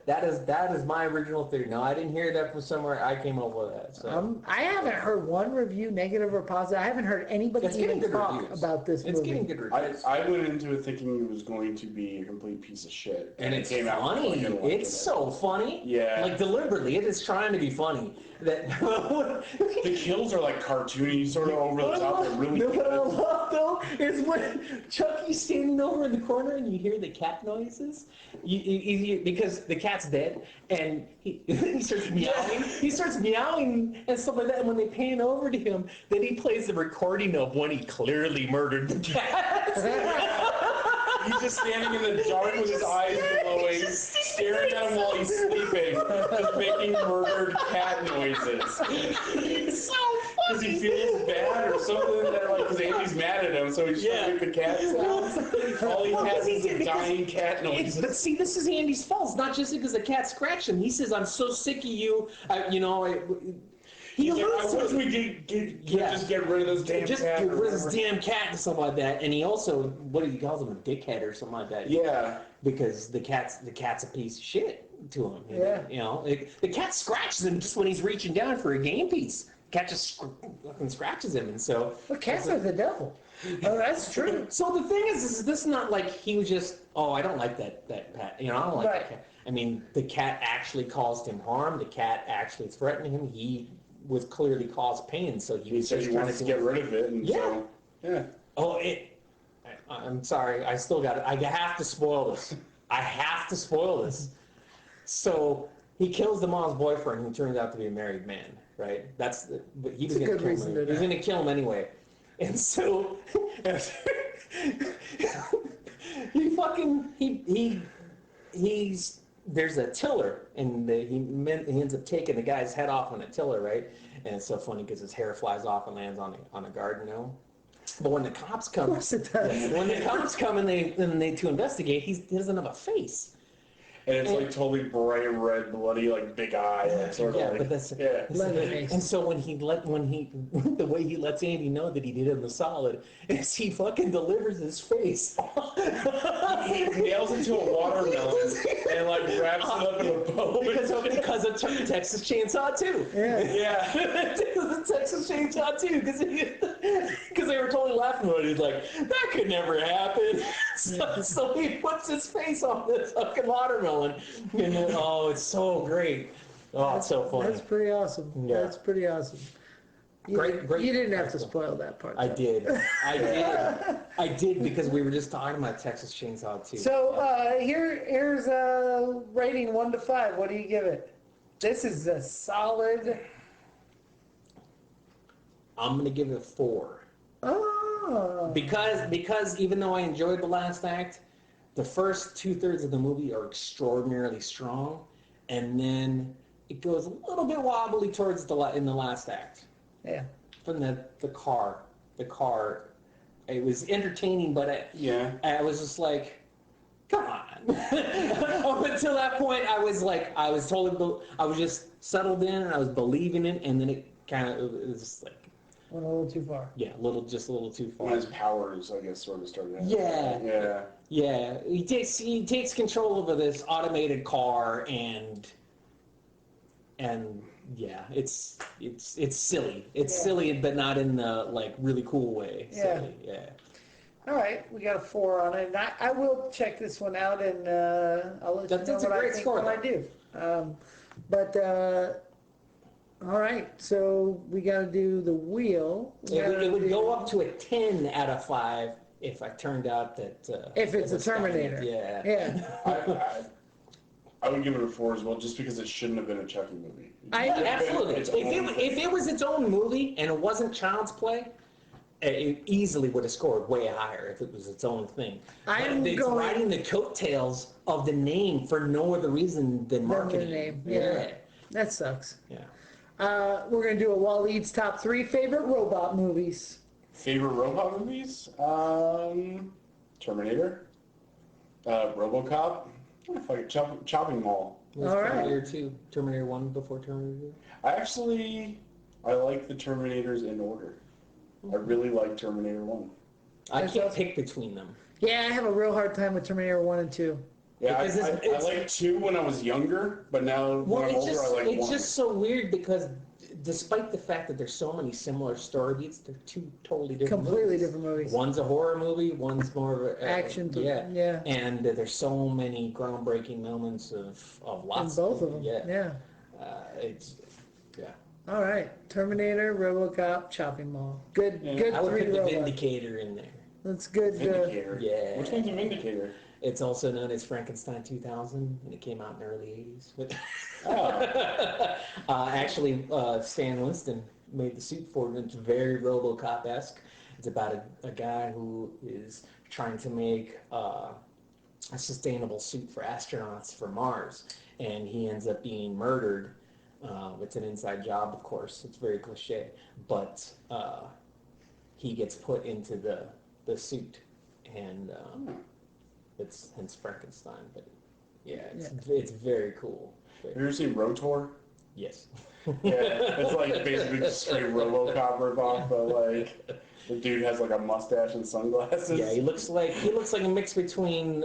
That is my original theory. No, I didn't hear that from somewhere. I came up with that. So. I haven't heard one review, negative or positive. I haven't heard anybody even talk about this movie. It's getting good reviews. I went into it thinking it was going to be a complete piece of shit. And it came funny. It's so funny. Yeah. Like, deliberately, it is trying to be funny. The kills are like cartoony, sort of over the top. They're really good. What I love, though, is when Chucky's standing over in the corner and you hear the cat noises. Because the cat's dead, and he starts meowing. He starts meowing and stuff like that. And when they pan over to him, then he plays the recording of when he clearly murdered the cat. He's just standing in the dark with his eyes glowing, staring at him while he's sleeping, just making murdered cat noises. It's so because he feels bad or something that like because Andy's mad at him, so he's trying to make the cat sounds. All he has is a dying cat noise. But see, this is Andy's fault. It's not just because the cat scratched him. He says, "I'm so sick of you." He I wish we just get rid of this damn cat. Just get rid of this damn cat and something like that. And he also, what he calls him, a dickhead or something like that. Yeah. Because the cat's a piece of shit to him. Yeah. The cat scratches him just when he's reaching down for a game piece. The cat just fucking scratches him, and so. Well, cats are the devil. Oh, that's true. So the thing is this not like he was just, I don't like that pet. I don't like that cat. I mean, the cat actually caused him harm. The cat actually threatened him. He was clearly caused pain, so he said he wanted to get rid of it, and so yeah. I'm sorry, I still got it. I have to spoil this. I have to spoil this. So he kills the mom's boyfriend, who turns out to be a married man, right? But he was going to kill him. He's going to kill him anyway, and so there's a tiller, and he ends up taking the guy's head off on a tiller, right? And it's so funny because his hair flies off and lands on a garden gnome. But when the cops come, of course it does. When the cops come and they to investigate, he doesn't have a face. And it's like totally bright red, bloody, like big eye, like sort of but that's and so when the way he lets Andy know that he did him the solid is he fucking delivers his face. He nails into a watermelon and like wraps it up in a bow. Because of Texas Chainsaw 2. Yeah. The Texas Chainsaw 2, because they were totally laughing about it. He's like, that could never happen. So he puts his face on this fucking watermelon. And then, it's so great. It's so funny. That's pretty awesome. Yeah. That's pretty awesome. Great. You didn't have to spoil that part. I did. I did because we were just talking about Texas Chainsaw 2. So here's a rating 1 to 5. What do you give it? This is a solid. I'm gonna give it a 4. Oh. Because even though I enjoyed the last act, the first 2/3 of the movie are extraordinarily strong, and then it goes a little bit wobbly towards in the last act. Yeah. From the car, it was entertaining, but I was just like, come on. Up until that point, I was just settled in and I was believing it, and then it was just like. Went a little too far. Yeah, just a little too far. When his powers, I guess, sort of started happening. Yeah. Yeah. He takes control over this automated car, and yeah, it's silly. It's silly, but not in the like really cool way. Yeah. Silly. Yeah. All right, we got a 4 on it. And I will check this one out, and I'll let you know what I think when I do. All right, so we got to do the wheel. It would go up to a 10 out of 5 if I turned out that. If it's a Terminator. Yeah. I would give it a 4 as well, just because it shouldn't have been a Chucky movie. Absolutely. If it was its own movie and it wasn't Child's Play, it easily would have scored way higher if it was its own thing. It's riding the coattails of the name for no other reason than marketing. The name. Yeah. That sucks. Yeah. We're going to do a Waleed's top 3 favorite robot movies. Favorite robot movies? Terminator, RoboCop, Chopping Mall. All right. Terminator 2, Terminator 1 before Terminator 2? I like the Terminators in order. I really like Terminator 1. I can't pick between them. Yeah, I have a real hard time with Terminator 1 and 2. Yeah, I liked 2 when I was younger, but now when I'm older, I like 1. It's just so weird because despite the fact that there's so many similar story beats, they're 2 totally different Completely different movies. One's a horror movie, one's more of an action. Yeah. And there's so many groundbreaking moments of lots in both of them. Yeah. All right. Terminator, RoboCop, Chopping Mall. Good. I would put the robots. Vindicator in there. That's good. Vindicator? Yeah. Which one's a Vindicator? It's also known as Frankenstein 2000, and it came out in the early 80s. Actually, Stan Winston made the suit for it. It's very RoboCop-esque. It's about a guy who is trying to make a sustainable suit for astronauts for Mars, and he ends up being murdered It's an inside job, of course. It's very cliche, but he gets put into the suit, and it's hence Frankenstein. But yeah, it's very cool. Have you ever seen Rotor? Yes. Yeah, it's like basically just straight RoboCop ripoff, but like the dude has like a mustache and sunglasses. Yeah, he looks like a mix between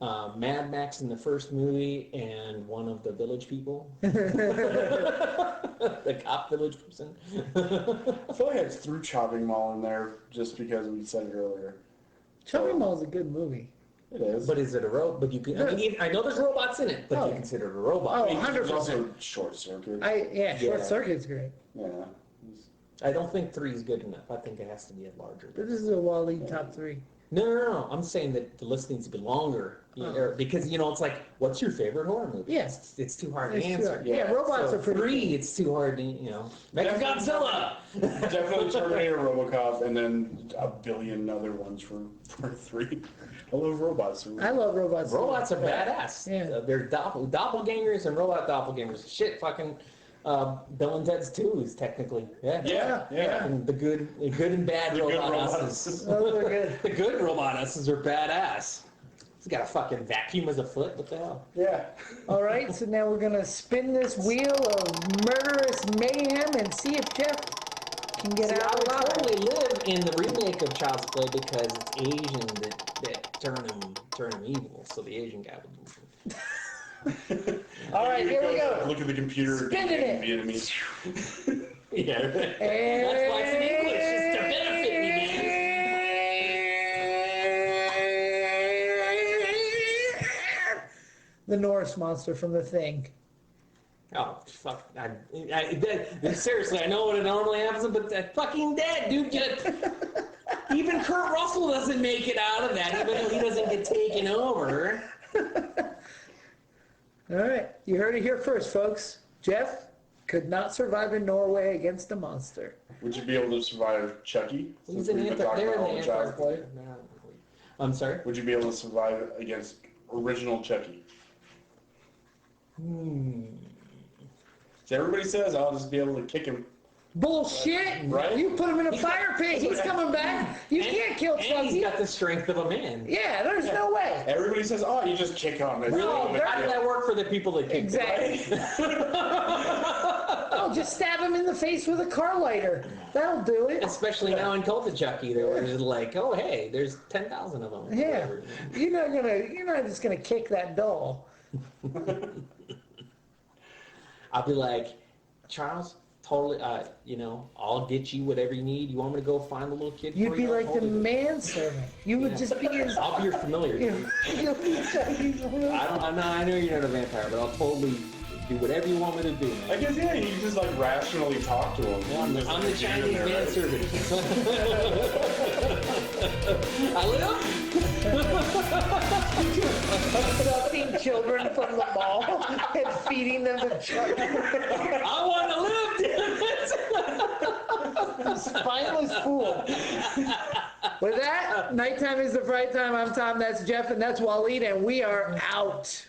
Mad Max in the first movie and one of the Village People, the cop Village person. I feel like I threw Chopping Mall in there just because we said it earlier. Chopping Mall is a good movie. It is. But is it a robot? But you can. I mean, I know there's robots in it, but you consider it a robot. Oh, 100%. It's also Short Circuit. Short Circuit's great. Yeah. I don't think 3 is good enough. I think it has to be a larger. But this is a Wall-E top 3. No. I'm saying that the list needs to be longer. Because, it's like, what's your favorite horror movie? Yeah. It's too hard to answer. Yeah, robots are pretty 3, it's too hard to, Mechagodzilla! Definitely Terminator, RoboCop, and then a billion other ones for 3. I love robots. I love robots. Robots are badass. Yeah. They're doppelgangers and robot doppelgangers. Shit, fucking Bill and Ted's 2 is technically. Yeah. And the good and bad robotusses. Those are good. The good robotusses are badass. He's got a fucking vacuum as a foot. What the hell? Yeah. All right, so now we're going to spin this wheel of murderous mayhem and see if Jeff can get out I would alive. totally live in the remake of Child's Play because it's Asian that turn him evil. So the Asian guy would. All right, here we go. Look at the computer. Spinning it. Vietnamese. Yeah. That's why it's in English. It's to benefit me, man. The Norse monster from The Thing. Oh, fuck. Seriously, I know what it normally happens, but that fucking dead, dude. Even Kurt Russell doesn't make it out of that, even though he doesn't get taken over. All right, you heard it here first, folks. Jeff could not survive in Norway against a monster. Would you be able to survive Chucky? He's Since in we've been talking about all the Child's Play. I'm sorry? Would you be able to survive against original Chucky? So everybody says I'll just be able to kick him. Bullshit! Right? You put him in a fire pit, he's coming back. You can't kill And Chucky. he's got the strength of a man. Yeah, there's no way. Everybody says, oh, you just kick him. It's No, really How did that work for the people that kicked Exactly. Oh, just stab him in the face with a car lighter. That'll do it. Especially now in Cult of Chucky, they were just like, oh, hey, there's 10,000 of them. Yeah. You're not just gonna kick that doll. I'll be like, Charles, totally, I'll get you whatever you need. You want me to go find the little kid? You'd for be you? like the manservant. You would just be his. I'll be your familiar. You'll be Chucky's real- I know you're not a vampire, but I'll totally do whatever you want me to do, man. I guess, yeah, you can just like rationally talk to him. I'm the Chinese manservant. I live. Abducting children from the mall and feeding them to Chucky. I want to live, damn it. Spineless fool. With that, nighttime is the bright time. I'm Tom, that's Jeff, and that's Waleed, and we are out.